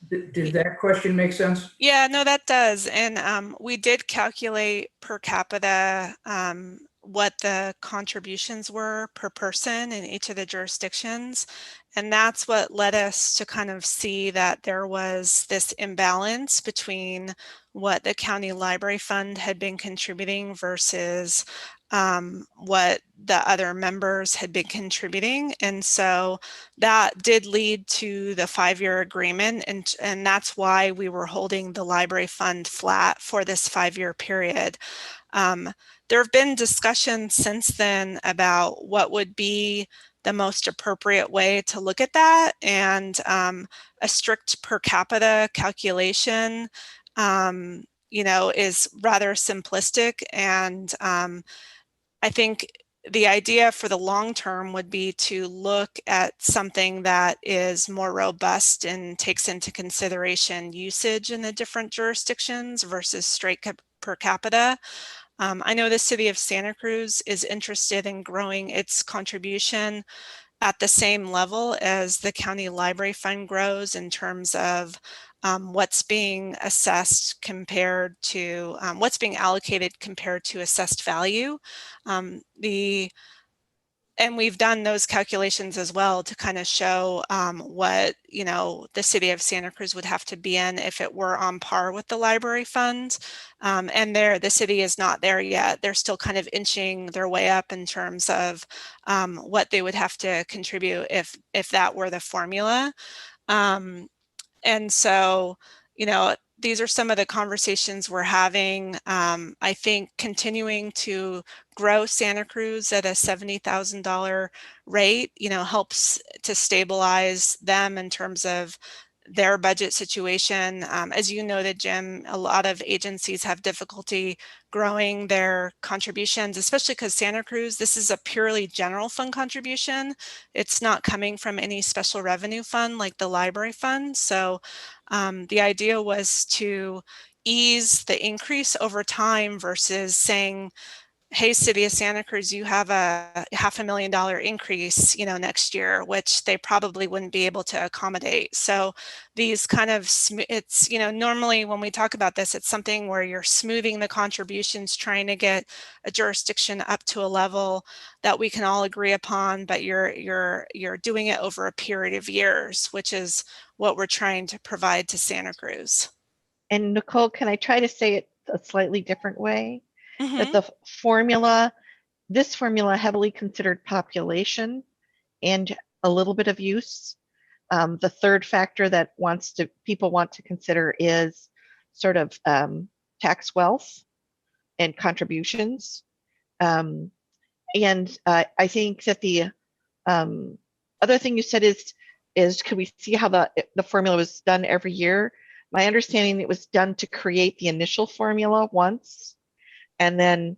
Did that question make sense? Yeah, no, that does. And we did calculate per capita what the contributions were per person in each of the jurisdictions. And that's what led us to kind of see that there was this imbalance between what the county library fund had been contributing versus what the other members had been contributing. And so that did lead to the 5-year agreement. And that's why we were holding the library fund flat for this 5-year period. There have been discussions since then about what would be the most appropriate way to look at that. And a strict per capita calculation, is rather simplistic. And I think the idea for the long term would be to look at something that is more robust and takes into consideration usage in the different jurisdictions versus straight per capita. I know the city of Santa Cruz is interested in growing its contribution at the same level as the county library fund grows in terms of what's being assessed compared to what's being allocated compared to assessed value. The And we've done those calculations as well to kind of show what, you know, the city of Santa Cruz would have to be in if it were on par with the library fund. And the city is not there yet. They're still kind of inching their way up in terms of what they would have to contribute if that were the formula. And so, you know, these are some of the conversations we're having. I think continuing to grow Santa Cruz at a $70,000 rate, you know, helps to stabilize them in terms of their budget situation. As you noted, Jim, a lot of agencies have difficulty growing their contributions, especially because Santa Cruz, this is a purely general fund contribution. It's not coming from any special revenue fund like the library fund. So the idea was to ease the increase over time versus saying, hey, City of Santa Cruz, you have a $500,000 increase, you know, next year, which they probably wouldn't be able to accommodate. So these kind of, it's, you know, normally when we talk about this, it's something where you're smoothing the contributions, trying to get a jurisdiction up to a level that we can all agree upon, but you're doing it over a period of years, which is what we're trying to provide to Santa Cruz. And Nicole, can I try to say it a slightly different way? Mm-hmm. That the formula, this formula heavily considered population and a little bit of use. The third factor that people want to consider is sort of tax wealth and contributions. And I think that the other thing you said is could we see how the formula was done every year? My understanding, it was done to create the initial formula once and then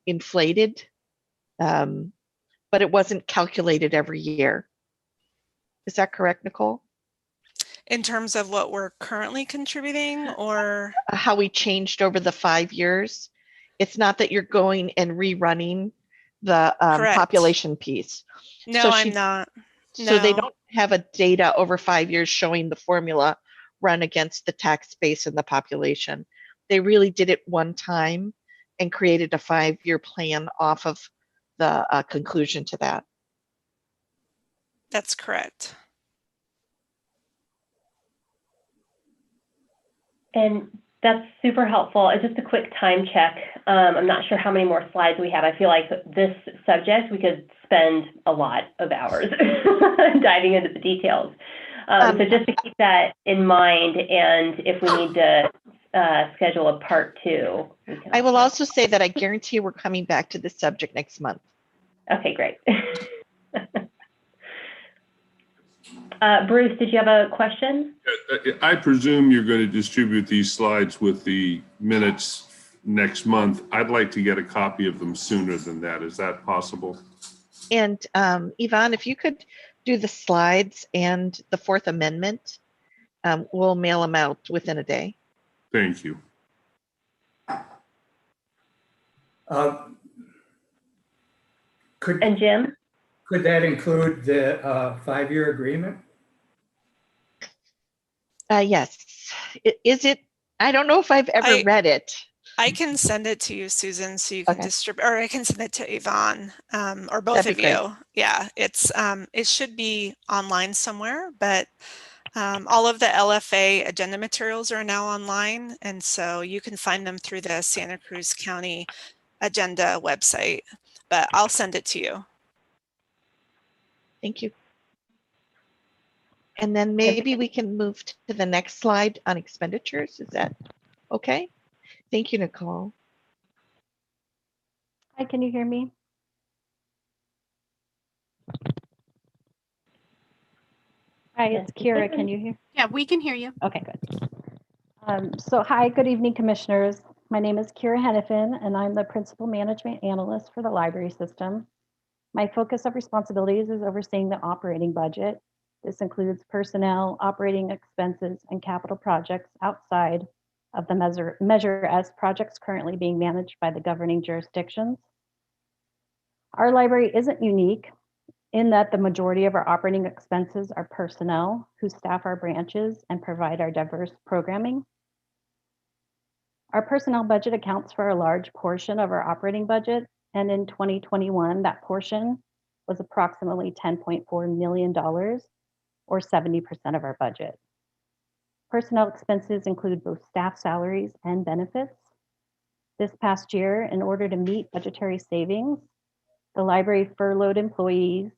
inflated, but it wasn't calculated every year. Is that correct, Nicole? In terms of what we're currently contributing, or how we changed over the 5 years? It's not that you're going and rerunning the population piece. No, I'm not. So they don't have a data over 5 years showing the formula run against the tax base and the population. They really did it one time and created a 5-year plan off of the conclusion to that. That's correct. And that's super helpful. Just a quick time check. I'm not sure how many more slides we have. I feel like this subject, we could spend a lot of hours diving into the details. So just to keep that in mind, and if we need to schedule a part 2. I will also say that I guarantee we're coming back to this subject next month. Okay, great. Bruce, did you have a question? I presume you're going to distribute these slides with the minutes next month. I'd like to get a copy of them sooner than that. Is that possible? And Yvonne, if you could do the slides and the 4th Amendment, we'll mail them out within a day. Thank you. And Jim? Could that include the 5-year agreement? Yes. Is it? I don't know if I've ever read it. I can send it to you, Susan, so you can distribute, or I can send it to Yvonne, or both of you. Yeah, it's it should be online somewhere, but all of the LFA agenda materials are now online, and so you can find them through the Santa Cruz County agenda website, but I'll send it to you. Thank you. And then maybe we can move to the next slide on expenditures. Is that okay? Thank you, Nicole. Hi, can you hear me? Hi, it's Kira. Can you hear? Yeah, we can hear you. Okay, good. So hi, good evening, commissioners. My name is Kira Hennepin, and I'm the Principal Management Analyst for the library system. My focus of responsibilities is overseeing the operating budget. This includes personnel, operating expenses, and capital projects outside of the Measure S projects currently being managed by the governing jurisdictions. Our library isn't unique in that the majority of our operating expenses are personnel who staff our branches and provide our diverse programming. Our personnel budget accounts for a large portion of our operating budget, And in 2021, that portion was approximately $10.4 million, or 70% of our budget. Personnel expenses include both staff salaries and benefits. This past year, in order to meet budgetary savings, the library furloughed employees,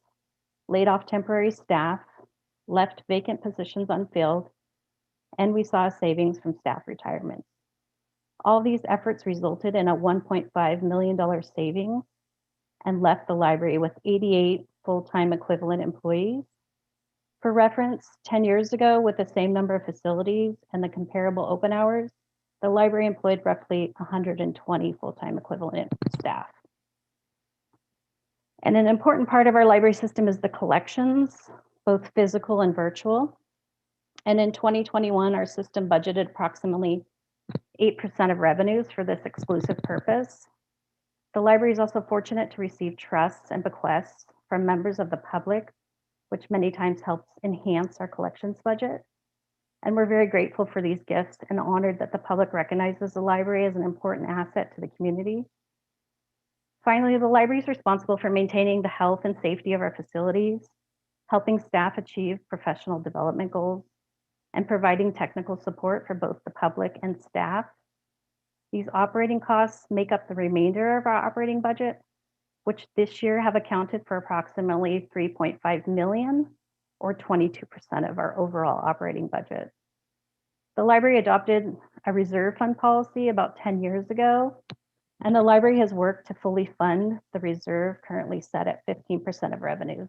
laid off temporary staff, left vacant positions unfilled, and we saw savings from staff retirements. All these efforts resulted in a $1.5 million savings and left the library with 88 full-time equivalent employees. For reference, 10 years ago, with the same number of facilities and the comparable open hours, the library employed roughly 120 full-time equivalent staff. And an important part of our library system is the collections, both physical and virtual. And in 2021, our system budgeted approximately 8% of revenues for this exclusive purpose. The library is also fortunate to receive trusts and bequests from members of the public, which many times helps enhance our collections budget. And we're very grateful for these gifts and honored that the public recognizes the library as an important asset to the community. Finally, the library is responsible for maintaining the health and safety of our facilities, helping staff achieve professional development goals, and providing technical support for both the public and staff. These operating costs make up the remainder of our operating budget, which this year have accounted for approximately $3.5 million, or 22% of our overall operating budget. The library adopted a reserve fund policy about 10 years ago, and the library has worked to fully fund the reserve currently set at 15% of revenues.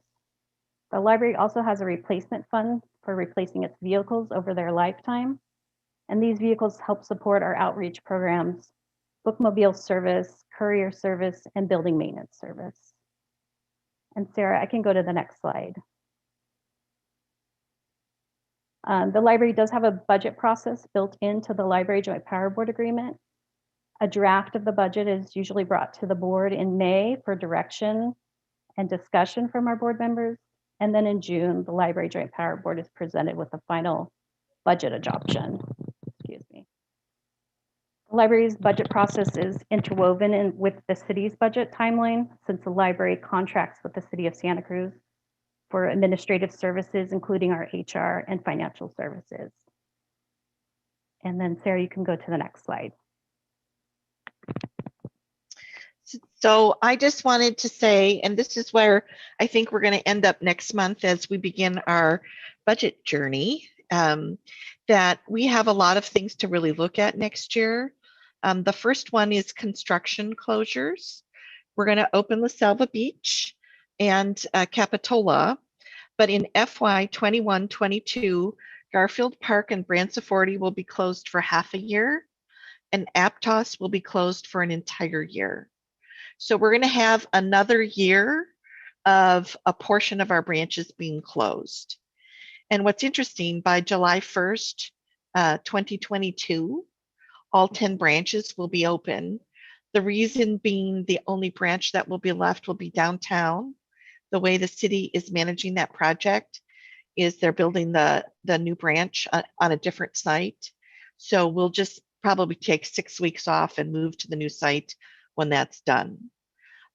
The library also has a replacement fund for replacing its vehicles over their lifetime, and these vehicles help support our outreach programs, bookmobile service, courier service, and building maintenance service. And Sarah, I can go to the next slide. The library does have a budget process built into the Library Joint Power Board Agreement. A draft of the budget is usually brought to the board in May for direction and discussion from our board members. And then in June, the Library Joint Power Board is presented with the final budget adoption. Excuse me. The library's budget process is interwoven with the city's budget timeline, since the library contracts with the city of Santa Cruz for administrative services, including our HR and financial services. And then Sarah, you can go to the next slide. So I just wanted to say, and this is where I think we're going to end up next month as we begin our budget journey, that we have a lot of things to really look at next year. The first one is construction closures. We're going to open La Selva Beach and Capitola, but in FY 21-22, Garfield Park and Branciforte will be closed for half a year, and Aptos will be closed for an entire year. So we're going to have another year of a portion of our branches being closed. And what's interesting, by July 1st, 2022, all 10 branches will be open. The reason being the only branch that will be left will be downtown. The way the city is managing that project is they're building the new branch on a different site. So we'll just probably take 6 weeks off and move to the new site when that's done.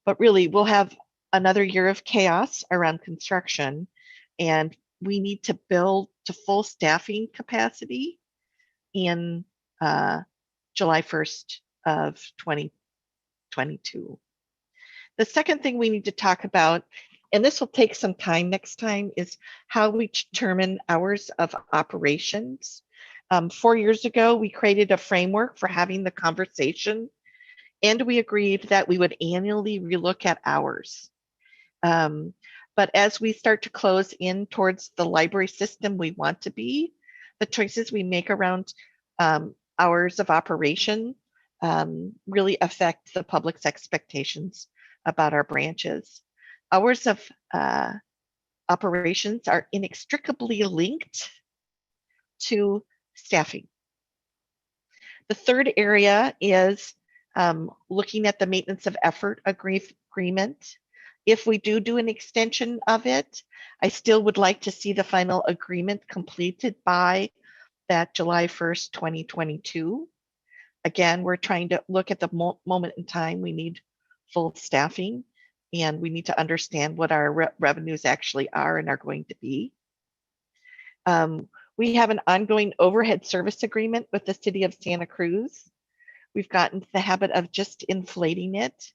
But really, we'll have another year of chaos around construction, and we need to build to full staffing capacity in July 1st of 2022. The second thing we need to talk about, and this will take some time next time, is how we determine hours of operations. 4 years ago, we created a framework for having the conversation, and we agreed that we would annually relook at hours. But as we start to close in towards the library system we want to be, the choices we make around hours of operation really affect the public's expectations about our branches. Hours of operations are inextricably linked to staffing. The third area is looking at the maintenance of effort agreement. If we do an extension of it, I still would like to see the final agreement completed by that July 1st, 2022. Again, we're trying to look at the moment in time. We need full staffing, and we need to understand what our revenues actually are and are going to be. We have an ongoing overhead service agreement with the city of Santa Cruz. We've gotten to the habit of just inflating it.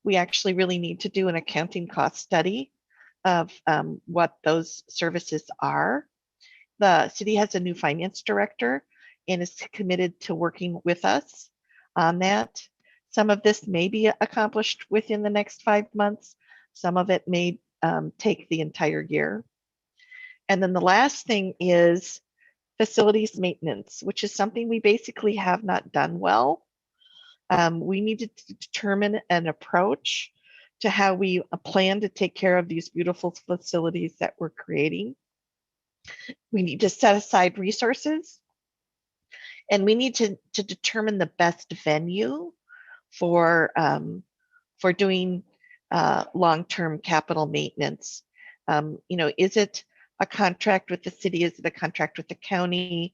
We actually really need to do an accounting cost study of what those services are. The city has a new finance director and is committed to working with us on that. Some of this may be accomplished within the next 5 months. Some of it may take the entire year. And then the last thing is facilities maintenance, which is something we basically have not done well. We need to determine an approach to how we plan to take care of these beautiful facilities that we're creating. We need to set aside resources, and we need to determine the best venue for doing long-term capital maintenance. Is it a contract with the city? Is it a contract with the county?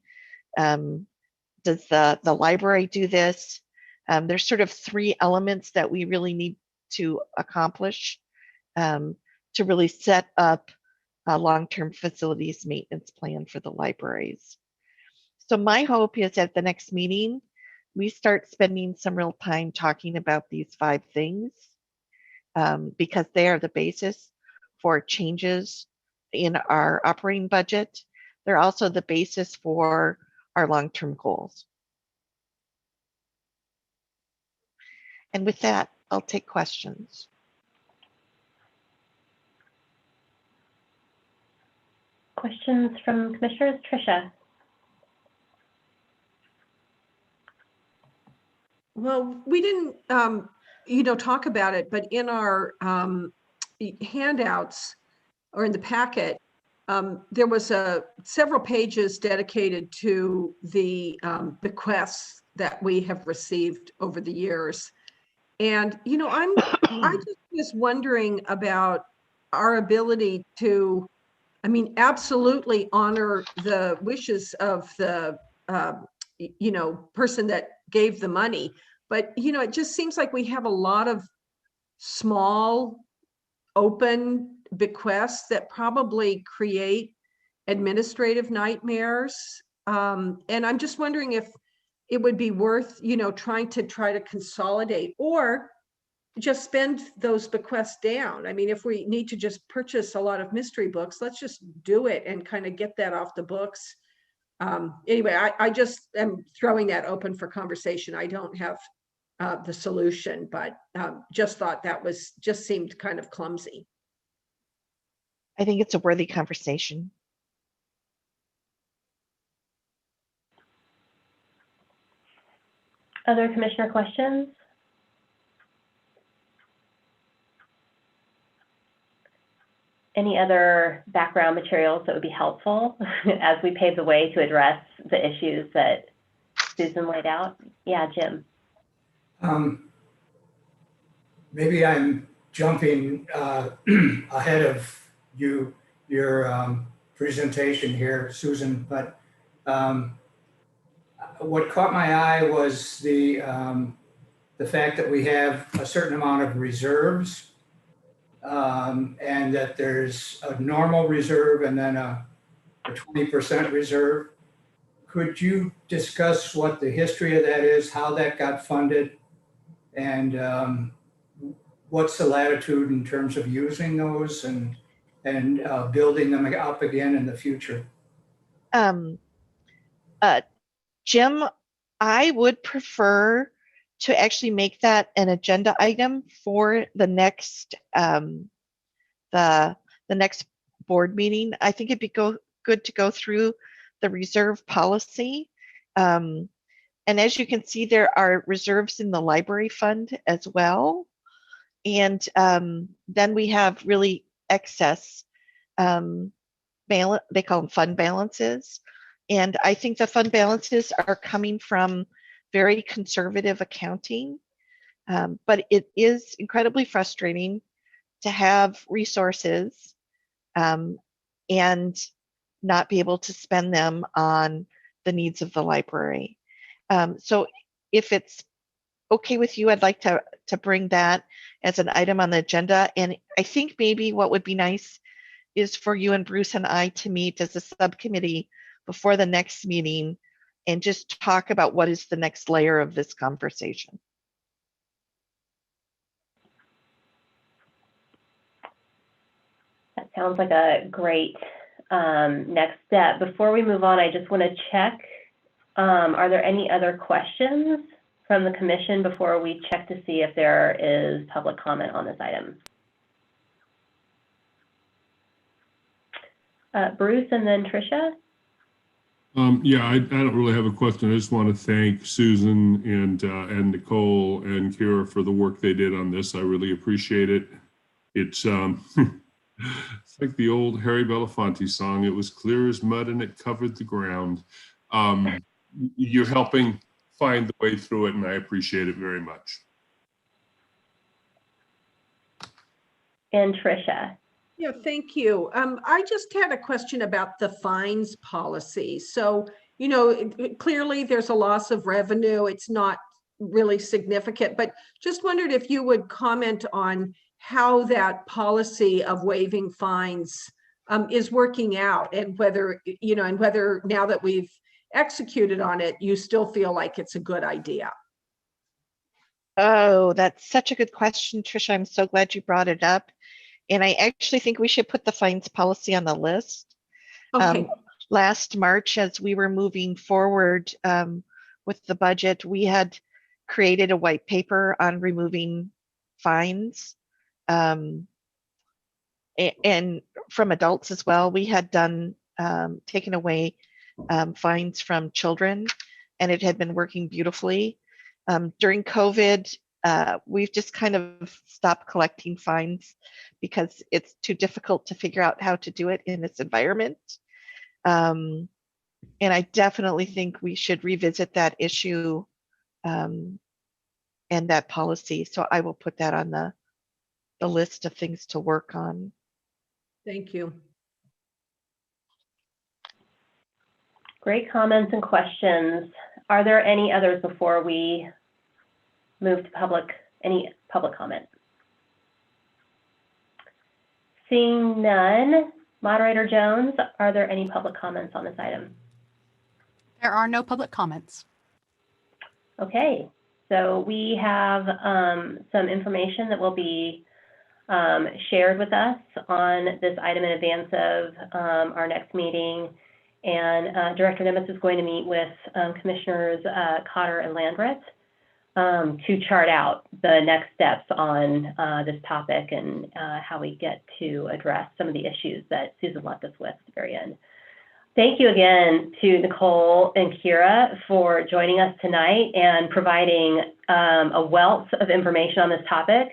Does the library do this? There's sort of 3 elements that we really need to accomplish to really set up a long-term facilities maintenance plan for the libraries. So my hope is at the next meeting, we start spending some real time talking about these 5 things because they are the basis for changes in our operating budget. They're also the basis for our long-term goals. And with that, I'll take questions. Questions from commissioners? Tricia. Well, we didn't, talk about it, but in our handouts or in the packet, there was several pages dedicated to the bequests that we have received over the years. And, I just was wondering about our ability to, absolutely honor the wishes of the, person that gave the money. But, it just seems like we have a lot of small, open bequests that probably create administrative nightmares. And I'm just wondering if it would be worth, trying to consolidate or just spend those bequests down. If we need to just purchase a lot of mystery books, let's just do it and kind of get that off the books. Anyway, I just am throwing that open for conversation. I don't have the solution, but just thought that just seemed kind of clumsy. I think it's a worthy conversation. Other commissioner questions? Any other background materials that would be helpful as we pave the way to address the issues that Susan laid out? Yeah, Jim. Maybe I'm jumping ahead of your presentation here, Susan, but what caught my eye was the fact that we have a certain amount of reserves, and that there's a normal reserve and then a 20% reserve. Could you discuss what the history of that is, how that got funded, and what's the latitude in terms of using those and building them up again in the future? Jim, I would prefer to actually make that an agenda item for the next the next board meeting. I think it'd be good to go through the reserve policy. And as you can see, there are reserves in the library fund as well. And then we have really excess balance, they call them fund balances. And I think the fund balances are coming from very conservative accounting. But it is incredibly frustrating to have resources and not be able to spend them on the needs of the library. So if it's okay with you, I'd like to bring that as an item on the agenda. And I think maybe what would be nice is for you and Bruce and I to meet as a subcommittee before the next meeting and just talk about what is the next layer of this conversation. That sounds like a great next step. Before we move on, I just want to check, are there any other questions from the commission before we check to see if there is public comment on this item? Bruce and then Tricia. Yeah, I don't really have a question. I just want to thank Susan and Nicole and Kira for the work they did on this. I really appreciate it. It's it's like the old Harry Belafonte song. It was clear as mud and it covered the ground. You're helping find the way through it, and I appreciate it very much. And Tricia. Yeah, thank you. I just had a question about the fines policy. So, you know, clearly there's a loss of revenue. It's not really significant, but just wondered if you would comment on how that policy of waiving fines is working out, and whether, you know, and whether now that we've executed on it, you still feel like it's a good idea. Oh, that's such a good question, Tricia. I'm so glad you brought it up. And I actually think we should put the fines policy on the list. Okay. Last March, as we were moving forward with the budget, we had created a white paper on removing fines. And from adults as well, we had done taken away fines from children, and it had been working beautifully. During COVID, we've just kind of stopped collecting fines because it's too difficult to figure out how to do it in this environment. And I definitely think we should revisit that issue and that policy. So I will put that on the list of things to work on. Thank you. Great comments and questions. Are there any others before we move to any public comment? Seeing none, Moderator Jones, are there any public comments on this item? There are no public comments. Okay, so we have some information that will be shared with us on this item in advance of our next meeting. And Director Nimitz is going to meet with Commissioners Cotter and Landreth to chart out the next steps on this topic and how we get to address some of the issues that Susan left us with at the very end. Thank you again to Nicole and Kira for joining us tonight and providing a wealth of information on this topic.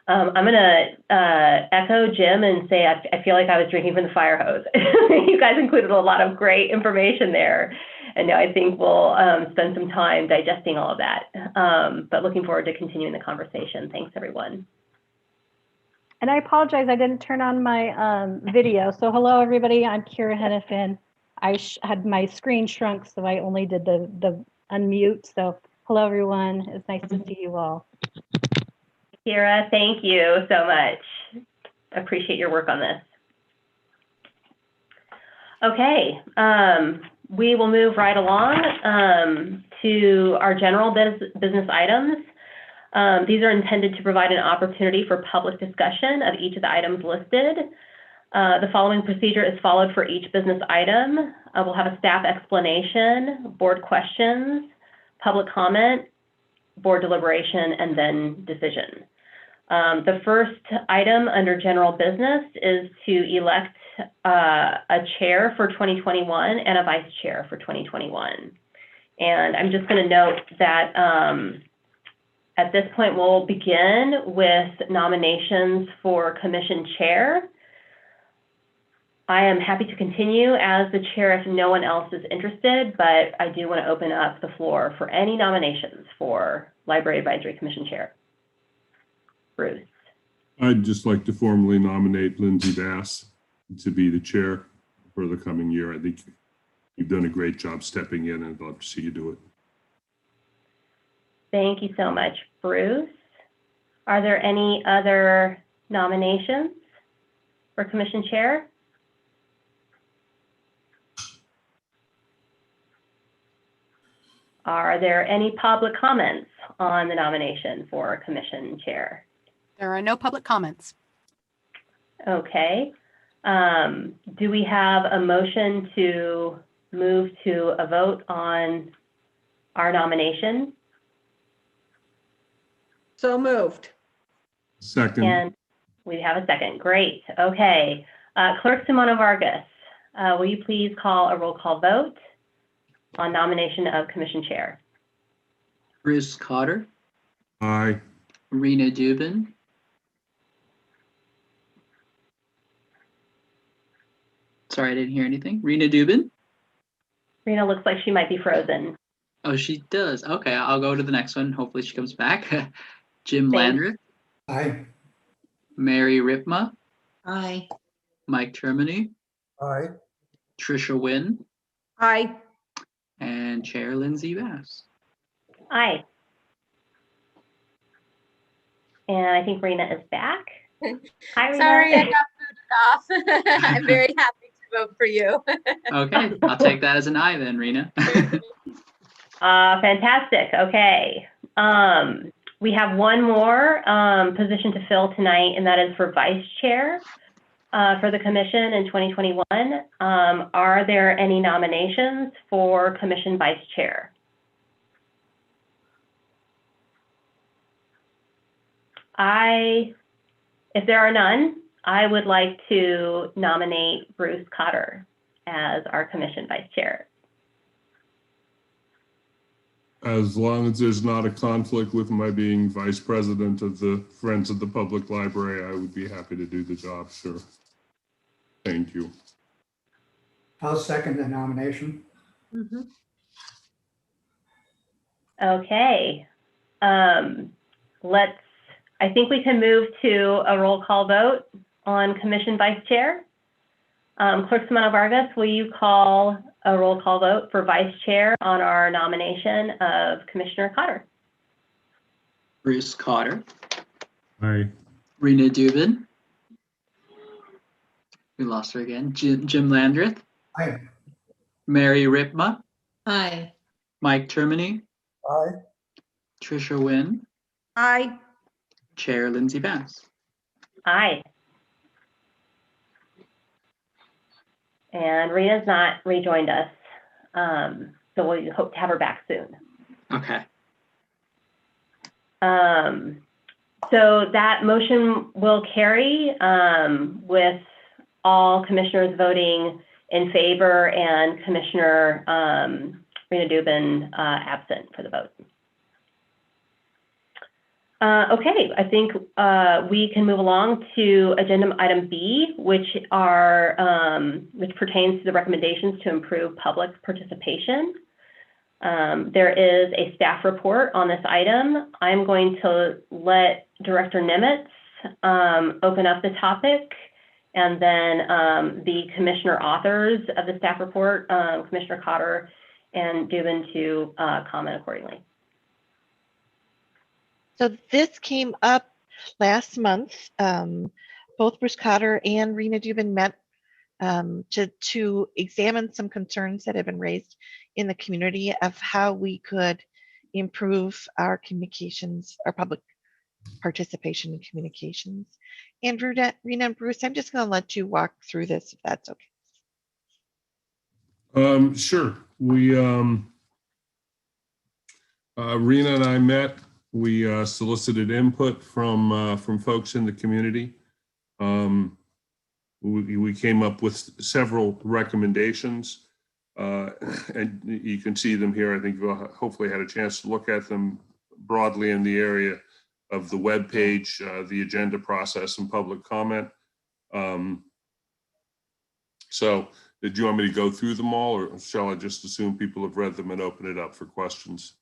I'm going to echo Jim and say I feel like I was drinking from the fire hose. You guys included a lot of great information there. And now I think we'll spend some time digesting all of that. But looking forward to continuing the conversation. Thanks, everyone. And I apologize, I didn't turn on my video. So hello, everybody. I'm Kira Hennepin. I had my screen shrunk, so I only did the unmute. So hello, everyone. It's nice to see you all. Kira, thank you so much. Appreciate your work on this. Okay, we will move right along to our general business items. These are intended to provide an opportunity for public discussion of each of the items listed. The following procedure is followed for each business item. We'll have a staff explanation, board questions, public comment, board deliberation, and then decision. The first item under general business is to elect a chair for 2021 and a vice chair for 2021. And I'm just going to note that at this point, we'll begin with nominations for commission chair. I am happy to continue as the chair if no one else is interested, but I do want to open up the floor for any nominations for Library Advisory Commission chair. Bruce. I'd just like to formally nominate Lindsay Bass to be the chair for the coming year. I think you've done a great job stepping in, and I'd love to see you do it. Thank you so much, Bruce. Are there any other nominations for commission chair? Are there any public comments on the nomination for commission chair? There are no public comments. Okay. Do we have a motion to move to a vote on our nomination? So moved. Second. And we have a second. Great. Okay. Clerk Simona Vargas, will you please call a roll call vote on nomination of commission chair? Bruce Cotter, Aye. Rena Dubin, sorry, I didn't hear anything. Rena Dubin? Rena looks like she might be frozen. Oh, she does. Okay, I'll go to the next one. Hopefully she comes back. Jim Thanks. Landreth, Aye. Mary Ripma, Aye. Mike Termini, Aye. Trisha Wynn, Aye. and Chair Lindsay Bass. Aye. And I think Rena is back. Hi, Rena. Sorry, I got booted off. I'm very happy to vote for you. Okay, I'll take that as an aye then, Rena. Fantastic. Okay. We have one more position to fill tonight, and that is for vice chair for the commission in 2021. Are there any nominations for commission vice chair? If there are none, I would like to nominate Bruce Cotter as our commission vice chair. As long as there's not a conflict with my being vice president of the Friends of the Public Library, I would be happy to do the job, sure. Thank you. I'll second the nomination. Mhm. Okay. I think we can move to a roll call vote on commission vice chair. Clerk Simona Vargas, will you call a roll call vote for vice chair on our nomination of Commissioner Cotter? Bruce Cotter, Aye. Rena Dubin. We lost her again. Jim Landreth, Aye. Mary Ripma, Aye. Mike Termini, Aye. Trisha Wynn, Aye. Chair Lindsay Bass. Aye. And Rena's not rejoined us, so we hope to have her back soon. Okay. So that motion will carry with all commissioners voting in favor and Commissioner Rena Dubin absent for the vote. Okay, I think we can move along to agenda item B, which pertains to the recommendations to improve public participation. There is a staff report on this item. I'm going to let Director Nimitz open up the topic, and then the commissioner authors of the staff report, Commissioner Cotter and Dubin, to comment accordingly. So this came up last month. Both Bruce Cotter and Rena Dubin met to examine some concerns that have been raised in the community of how we could improve our communications, our public participation in communications. And Rena and Bruce, I'm just going to let you walk through this if that's okay. Sure. We Rena and I met. We solicited input from folks in the community. We came up with several recommendations, and you can see them here. I think you'll hopefully had a chance to look at them broadly in the area of the web page, the agenda process, and public comment. So, did you want me to go through them all, or shall I just assume people have read them and open it up for questions?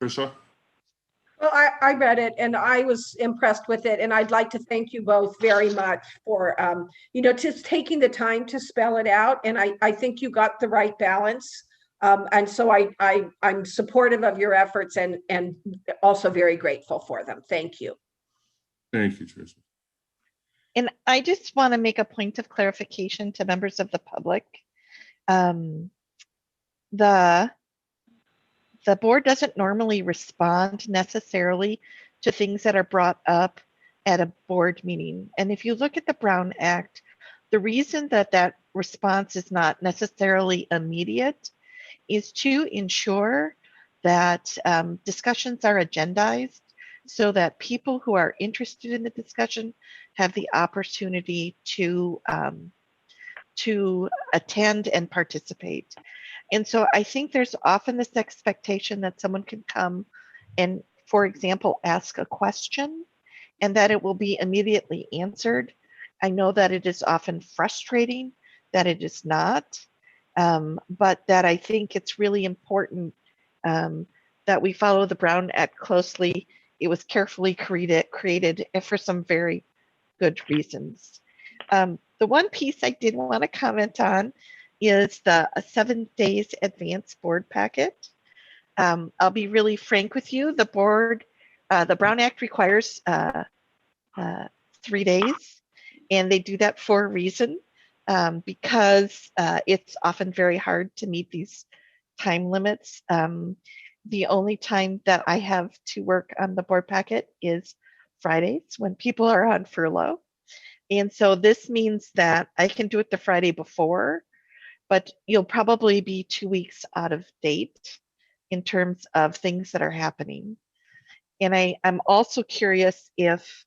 Trisha? Well, I read it and I was impressed with it, and I'd like to thank you both very much for, just taking the time to spell it out. And I think you got the right balance And so I'm supportive of your efforts and also very grateful for them. Thank you. Thank you, Tricia. And I just want to make a point of clarification to members of the public. The board doesn't normally respond necessarily to things that are brought up at a board meeting. And if you look at the Brown Act, the reason that that response is not necessarily immediate is to ensure that discussions are agendized so that people who are interested in the discussion have the opportunity to attend and participate. And so I think there's often this expectation that someone can come and, for example, ask a question and that it will be immediately answered. I know that it is often frustrating that it is not, but that I think it's really important that we follow the Brown Act closely. It was carefully created for some very good reasons. The one piece I did want to comment on is the 7 days advance board packet. I'll be really frank with you. The Brown Act requires 3 days, and they do that for a reason, because it's often very hard to meet these time limits. The only time that I have to work on the board packet is Fridays when people are on furlough. And so this means that I can do it the Friday before, but you'll probably be 2 weeks out of date in terms of things that are happening. And I'm also curious if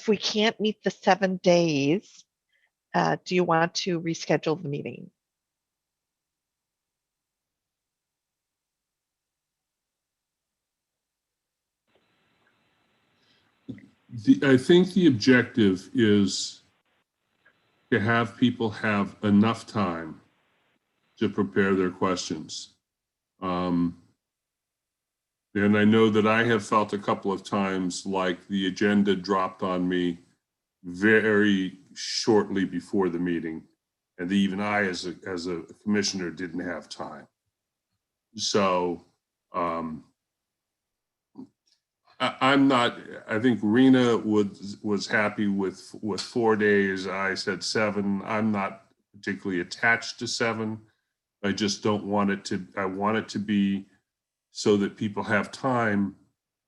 we can't meet the 7 days, do you want to reschedule the meeting? I think the objective is to have people have enough time to prepare their questions. And I know that I have felt a couple of times like the agenda dropped on me very shortly before the meeting, and even I, as a commissioner, didn't have time. So I'm not. I think Rena was happy with 4 days. I said 7. I'm not particularly attached to 7. I just don't want it to. I want it to be so that people have time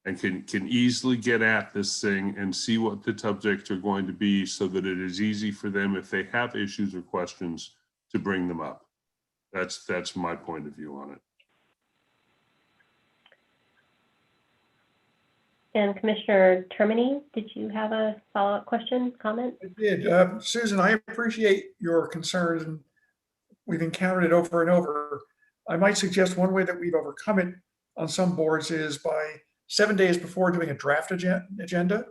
and can easily get at this thing and see what the subjects are going to be, so that it is easy for them, if they have issues or questions, to bring them up. That's my point of view on it. And Commissioner Termini, did you have a follow-up question, comment? I did. Susan, I appreciate your concerns, and we've encountered it over and over. I might suggest one way that we've overcome it on some boards is by 7 days before doing a draft agenda,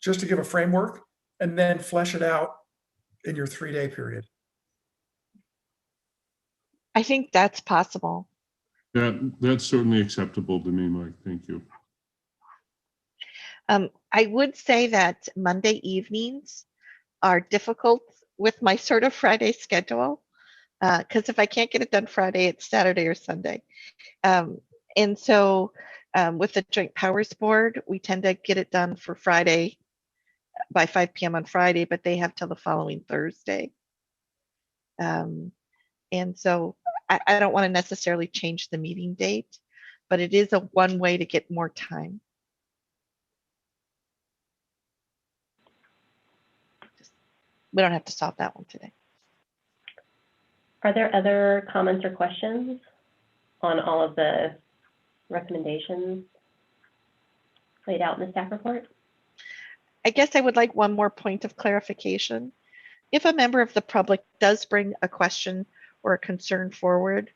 just to give a framework, and then flesh it out in your 3-day period. I think that's possible. That's certainly acceptable to me, Mike. Thank you. I would say that Monday evenings are difficult with my sort of Friday schedule, because if I can't get it done Friday, it's Saturday or Sunday. And so with the Joint Powers Board, we tend to get it done for Friday by 5 p.m. on Friday, but they have till the following Thursday. And so I don't want to necessarily change the meeting date, but it is one way to get more time. We don't have to solve that one today. Are there other comments or questions on all of the recommendations laid out in the staff report? I guess I would like one more point of clarification. If a member of the public does bring a question or a concern forward,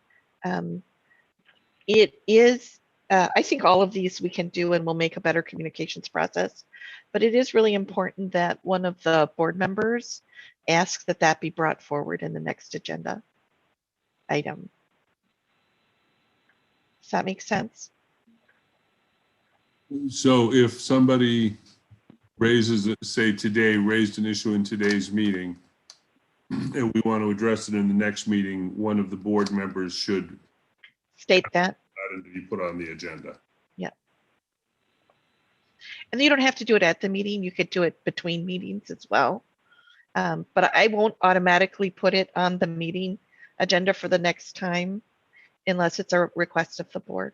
it is, I think all of these we can do and will make a better communications process, but it is really important that one of the board members asks that be brought forward in the next agenda item. Does that make sense? So if somebody raises, say today, raised an issue in today's meeting, and we want to address it in the next meeting, one of the board members should State that. to be put on the agenda. Yeah. And you don't have to do it at the meeting. You could do it between meetings as well. But I won't automatically put it on the meeting agenda for the next time unless it's a request of the board.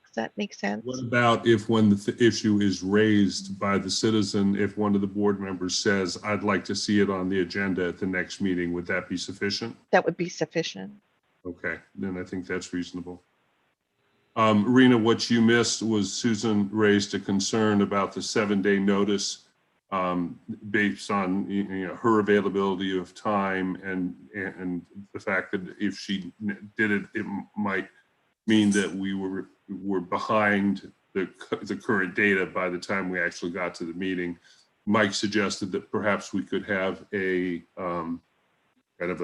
Does that make sense? What about if when the issue is raised by the citizen, if one of the board members says, I'd like to see it on the agenda at the next meeting, would that be sufficient? That would be sufficient. Okay, then I think that's reasonable. Rena, what you missed was Susan raised a concern about the 7-day notice based on her availability of time and the fact that if she did it, it might mean that we were behind the current data by the time we actually got to the meeting. Mike suggested that perhaps we could have a kind of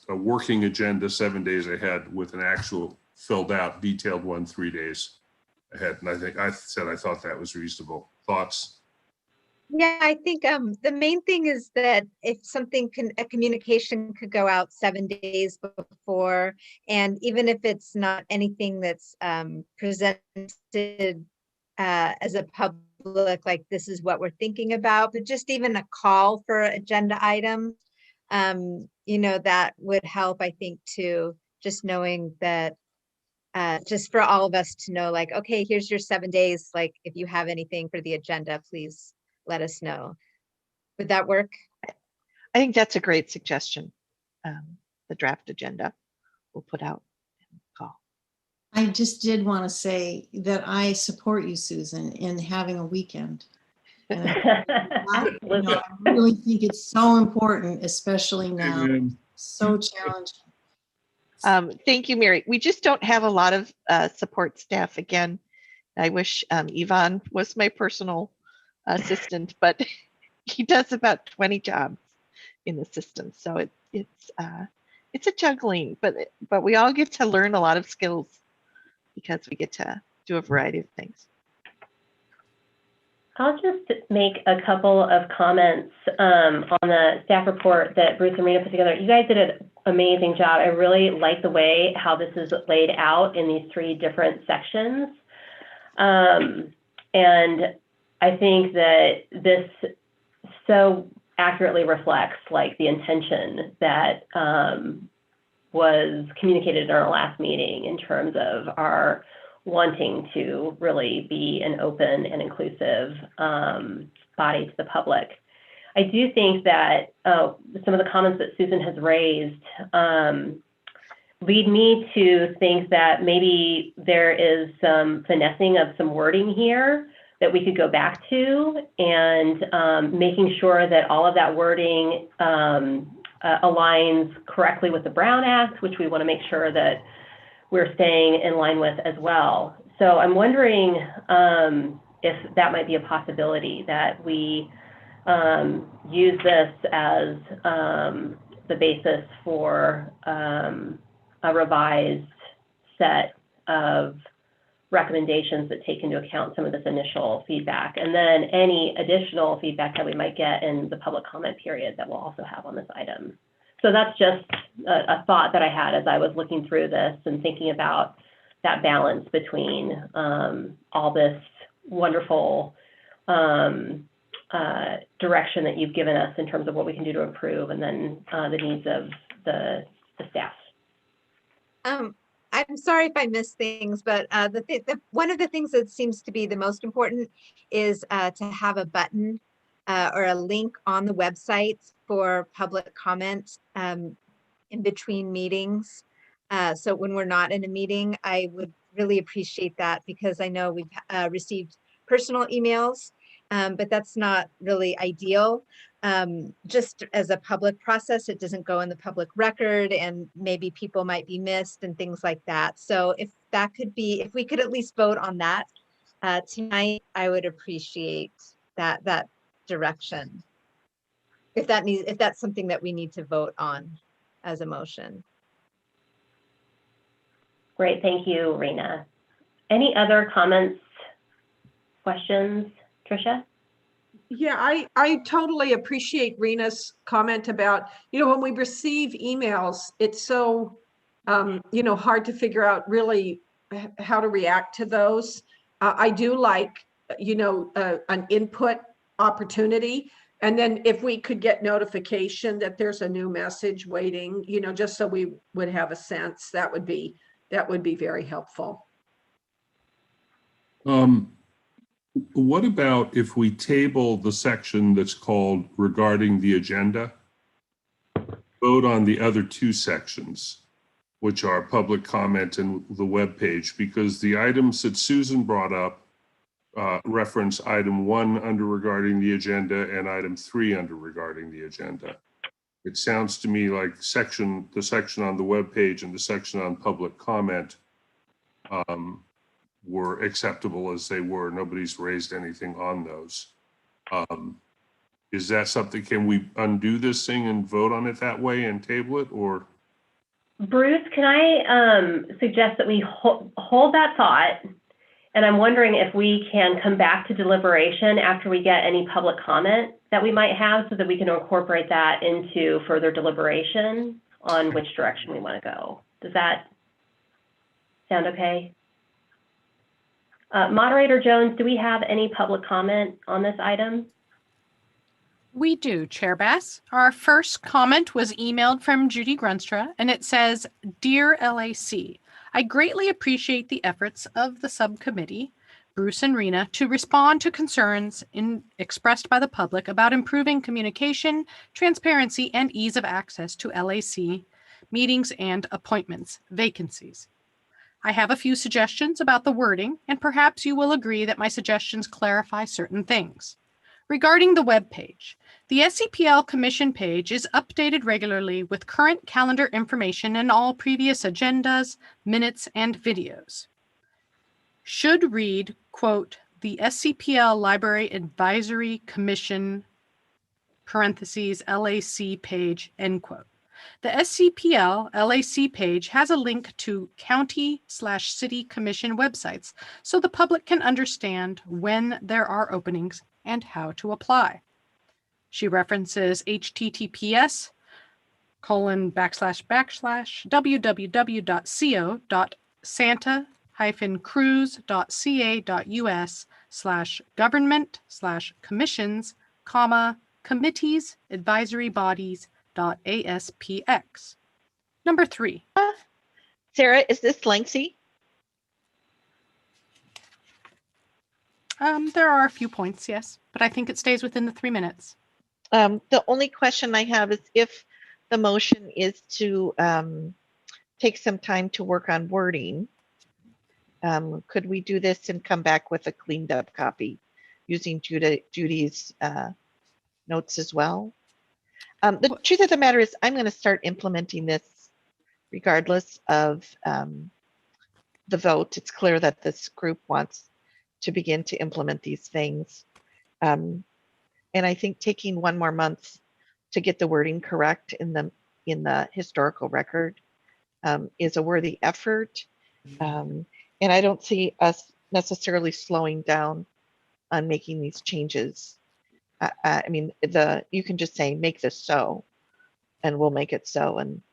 a working agenda 7 days ahead with an actual filled out detailed one 3 days ahead. And I think I said I thought that was reasonable. Thoughts? Yeah, I think the main thing is that if a communication could go out 7 days before, and even if it's not anything that's presented as a public, like this is what we're thinking about, but just even a call for agenda items, that would help, I think, too, just knowing that, just for all of us to know, like, okay, here's your 7 days. Like, if you have anything for the agenda, please let us know. Would that work? I think that's a great suggestion. The draft agenda we'll put out and call. I just did want to say that I support you, Susan, in having a weekend. And I really think it's so important, especially now. Amen. So challenging. Thank you, Mary. We just don't have a lot of support staff. Again, I wish Yvonne was my personal assistant, but he does about 20 jobs in the system. So it's a juggling, but we all get to learn a lot of skills because we get to do a variety of things. I'll just make a couple of comments on the staff report that Bruce and Rena put together. You guys did an amazing job. I really like the way how this is laid out in these 3 different sections. And I think that this so accurately reflects like the intention that was communicated in our last meeting in terms of our wanting to really be an open and inclusive body to the public. I do think that some of the comments that Susan has raised lead me to think that maybe there is some finessing of some wording here that we could go back to, and making sure that all of that wording aligns correctly with the Brown Act, which we want to make sure that we're staying in line with as well. So I'm wondering if that might be a possibility that we use this as the basis for a revised set of recommendations that take into account some of this initial feedback, and then any additional feedback that we might get in the public comment period that we'll also have on this item. So that's just a thought that I had as I was looking through this and thinking about that balance between all this wonderful direction that you've given us in terms of what we can do to improve, and then the needs of the staff. I'm sorry if I missed things, but one of the things that seems to be the most important is to have a button or a link on the website for public comment in between meetings. So when we're not in a meeting, I would really appreciate that, because I know we've received personal emails, but that's not really ideal. Just as a public process, it doesn't go in the public record, and maybe people might be missed and things like that. So if that could be, if we could at least vote on that tonight, I would appreciate that direction. If that's something that we need to vote on as a motion. Great, thank you, Rena. Any other comments, questions, Tricia? Yeah, I totally appreciate Rena's comment about, when we receive emails, it's so, hard to figure out really how to react to those. I do like, an input opportunity. And then if we could get notification that there's a new message waiting, just so we would have a sense, that would be very helpful. What about if we table the section that's called regarding the agenda, vote on the other two sections, which are public comment and the web page, because the items that Susan brought up reference item 1 under regarding the agenda and item 3 under regarding the agenda. It sounds to me like the section on the web page and the section on public comment were acceptable as they were. Nobody's raised anything on those. Is that something, can we undo this thing and vote on it that way and table it, or? Bruce, can I suggest that we hold that thought? And I'm wondering if we can come back to deliberation after we get any public comment that we might have, so that we can incorporate that into further deliberation on which direction we want to go. Does that sound okay? Moderator Jones, do we have any public comment on this item? We do, Chair Bass. Our first comment was emailed from Judy Grunstra, and it says, "Dear LAC, I greatly appreciate the efforts of the subcommittee, Bruce and Rena, to respond to concerns expressed by the public about improving communication, transparency, and ease of access to LAC meetings and appointments, vacancies. I have a few suggestions about the wording, and perhaps you will agree that my suggestions clarify certain things. Regarding the web page, the SCPL Commission page is updated regularly with current calendar information and all previous agendas, minutes, and videos. Should read, quote, the SCPL Library Advisory Commission, parentheses, LAC page, end quote. The SCPL LAC page has a link to county/city commission websites so the public can understand when there are openings and how to apply. She references https://www.santa-cruz.ca.us/government/commissions, committees, advisory bodies, .aspx. Number 3. Sarah, is this lengthy? There are a few points, yes, but I think it stays within the 3 minutes. The only question I have is if the motion is to take some time to work on wording, could we do this and come back with a cleaned up copy using Judy's notes as well? The truth of the matter is I'm going to start implementing this regardless of the vote. It's clear that this group wants to begin to implement these things. And I think taking 1 more month to get the wording correct in the historical record is a worthy effort. And I don't see us necessarily slowing down on making these changes. I mean, you can just say, make this so, and we'll make it so. And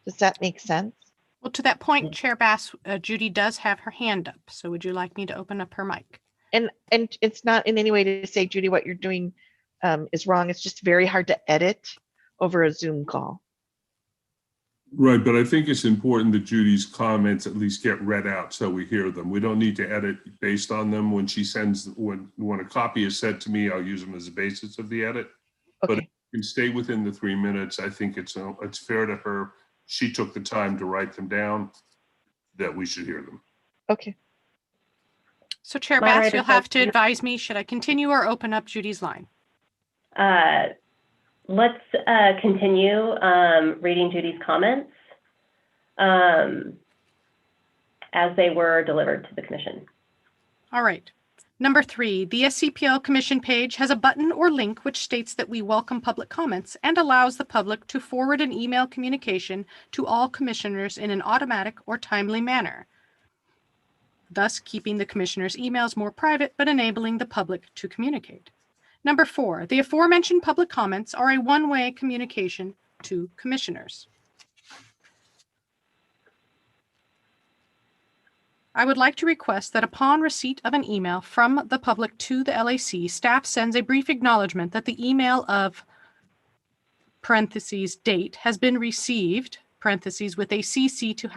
does that make sense? Well, to that point, Chair Bass, Judy does have her hand up. So would you like me to open up her mic? And it's not in any way to say, Judy, what you're doing is wrong. It's just very hard to edit over a Zoom call. Right, but I think it's important that Judy's comments at least get read out so we hear them. We don't need to edit based on them. When she sends, when a copy is sent to me, I'll use them as a basis of the edit. Okay. But if you can stay within the 3 minutes, I think it's fair to her. She took the time to write them down, that we should hear them. Okay. So Chair Bass, you'll have to advise me, should I continue or open up Judy's line? Let's continue reading Judy's comments as they were delivered to the commission. All right. Number 3, the SCPL Commission page has a button or link which states that we welcome public comments and allows the public to forward an email communication to all commissioners in an automatic or timely manner. thus keeping the commissioners' emails more private but enabling the public to communicate. Number 4, the aforementioned public comments are a one-way communication to commissioners. I would like to request that upon receipt of an email from the public to the LAC, staff sends a brief acknowledgement that the email of parentheses date has been received, parentheses with a CC to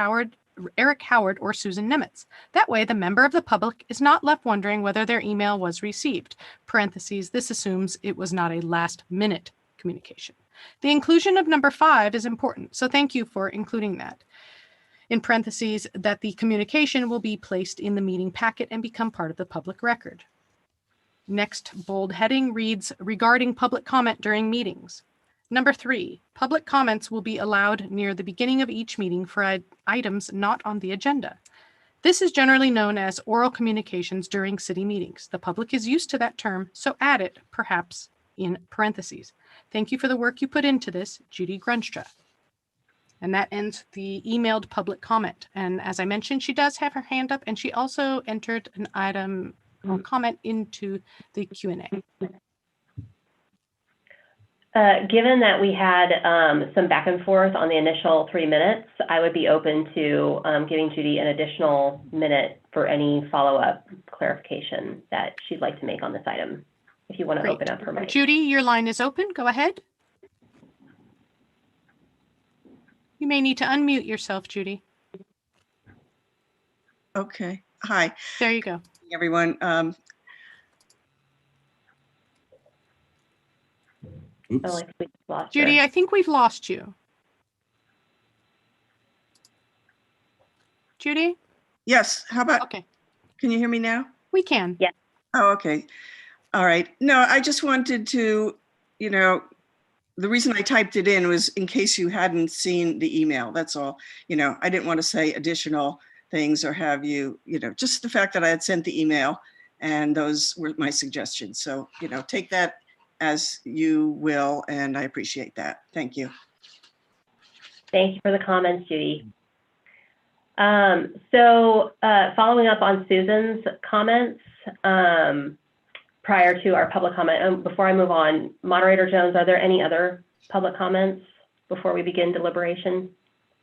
Eric Howard or Susan Nimitz. That way, the member of the public is not left wondering whether their email was received. Parentheses, this assumes it was not a last-minute communication. The inclusion of number 5 is important, so thank you for including that. In parentheses, that the communication will be placed in the meeting packet and become part of the public record. Next bold heading reads, regarding public comment during meetings. Number 3, public comments will be allowed near the beginning of each meeting for items not on the agenda. This is generally known as oral communications during city meetings. The public is used to that term, so add it, perhaps, in parentheses. Thank you for the work you put into this, Judy Grunstra. And that ends the emailed public comment. And as I mentioned, she does have her hand up, and she also entered an item or comment into the Q&A. Given that we had some back and forth on the initial 3 minutes, I would be open to giving Judy an additional minute for any follow-up clarification that she'd like to make on this item, if you want to open up her mic. Judy, your line is open. Go ahead. You may need to unmute yourself, Judy. Okay. Hi. There you go. Everyone. Oh, I think we lost Judy, her. I think we've lost you. Judy? Yes. How about? Okay. Can you hear me now? We can. Yes. Oh, okay. All right. No, I just wanted to, the reason I typed it in was in case you hadn't seen the email. That's all. I didn't want to say additional things or have you, just the fact that I had sent the email and those were my suggestions. So, take that as you will, and I appreciate that. Thank you. Thank you for the comments, Judy. Following up on Susan's comments, prior to our public comment, before I move on, Moderator Jones, are there any other public comments before we begin deliberation?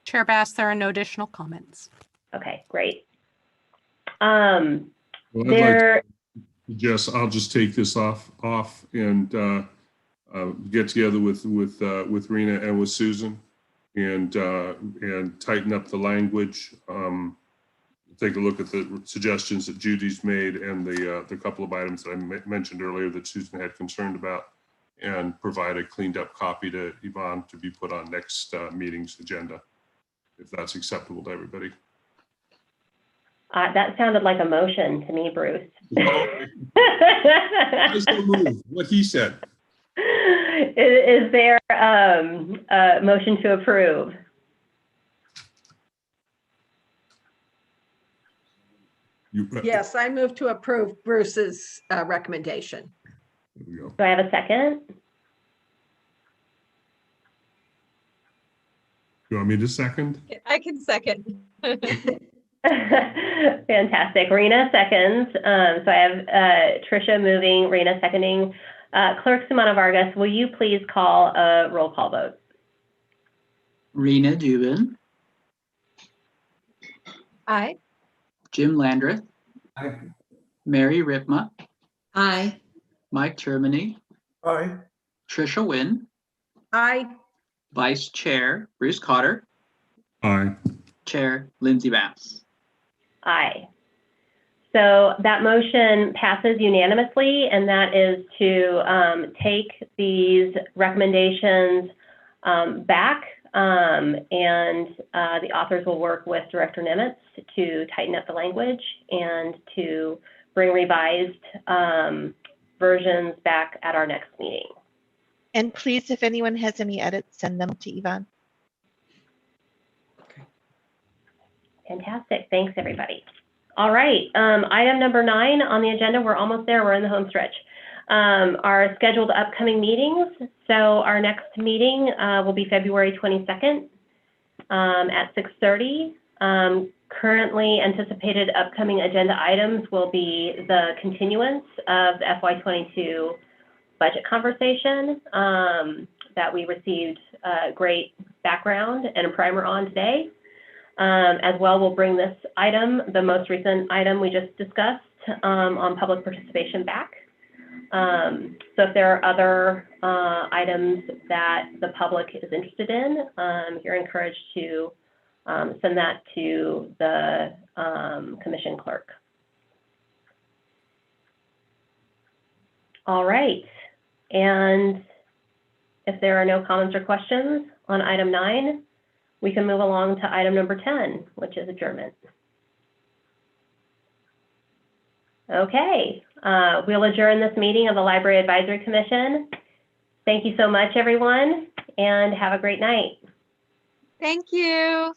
Chair Bass, there are no additional comments. Okay, great. Jess, I'll just take this off and get together with Rena and with Susan and tighten up the language. Take a look at the suggestions that Judy's made and the couple of items that I mentioned earlier that Susan had concerned about, and provide a cleaned up copy to Yvonne to be put on next meeting's agenda, if that's acceptable to everybody. That sounded like a motion to me, Bruce. I still move what he said. Is there a motion to approve? Yes, I move to approve Bruce's recommendation. There we go. Do I have a second? You want me to second? I can second. Fantastic. Rena seconds. So I have Tricia moving, Rena seconding. Clerk Sumana Vargas, will you please call a roll call vote? Rena Dubin. Aye. Jim Landreth. Aye. Mary Ripma. Aye. Mike Termini. Aye. Tricia Wynn. Aye. Vice Chair Bruce Cotter. Aye. Chair Lindsay Bass. Aye. So that motion passes unanimously, and that is to take these recommendations back, and the authors will work with Director Nimitz to tighten up the language and to bring revised versions back at our next meeting. And please, if anyone has any edits, send them to Yvonne. Fantastic. Thanks, everybody. All right. Item number 9 on the agenda. We're almost there. We're in the home stretch. Our scheduled upcoming meetings. So our next meeting will be February 22nd at 6:30. Currently anticipated upcoming agenda items will be the continuance of the FY22 budget conversation that we received great background and a primer on today. As well, we'll bring this item, the most recent item we just discussed, on public participation back. So if there are other items that the public is interested in, you're encouraged to send that to the commission clerk. All right, and if there are no comments or questions on item 9, we can move along to item number 10, which is adjournment. Okay, we'll adjourn this meeting of the Library Advisory Commission. Thank you so much, everyone, and have a great night. Thank you.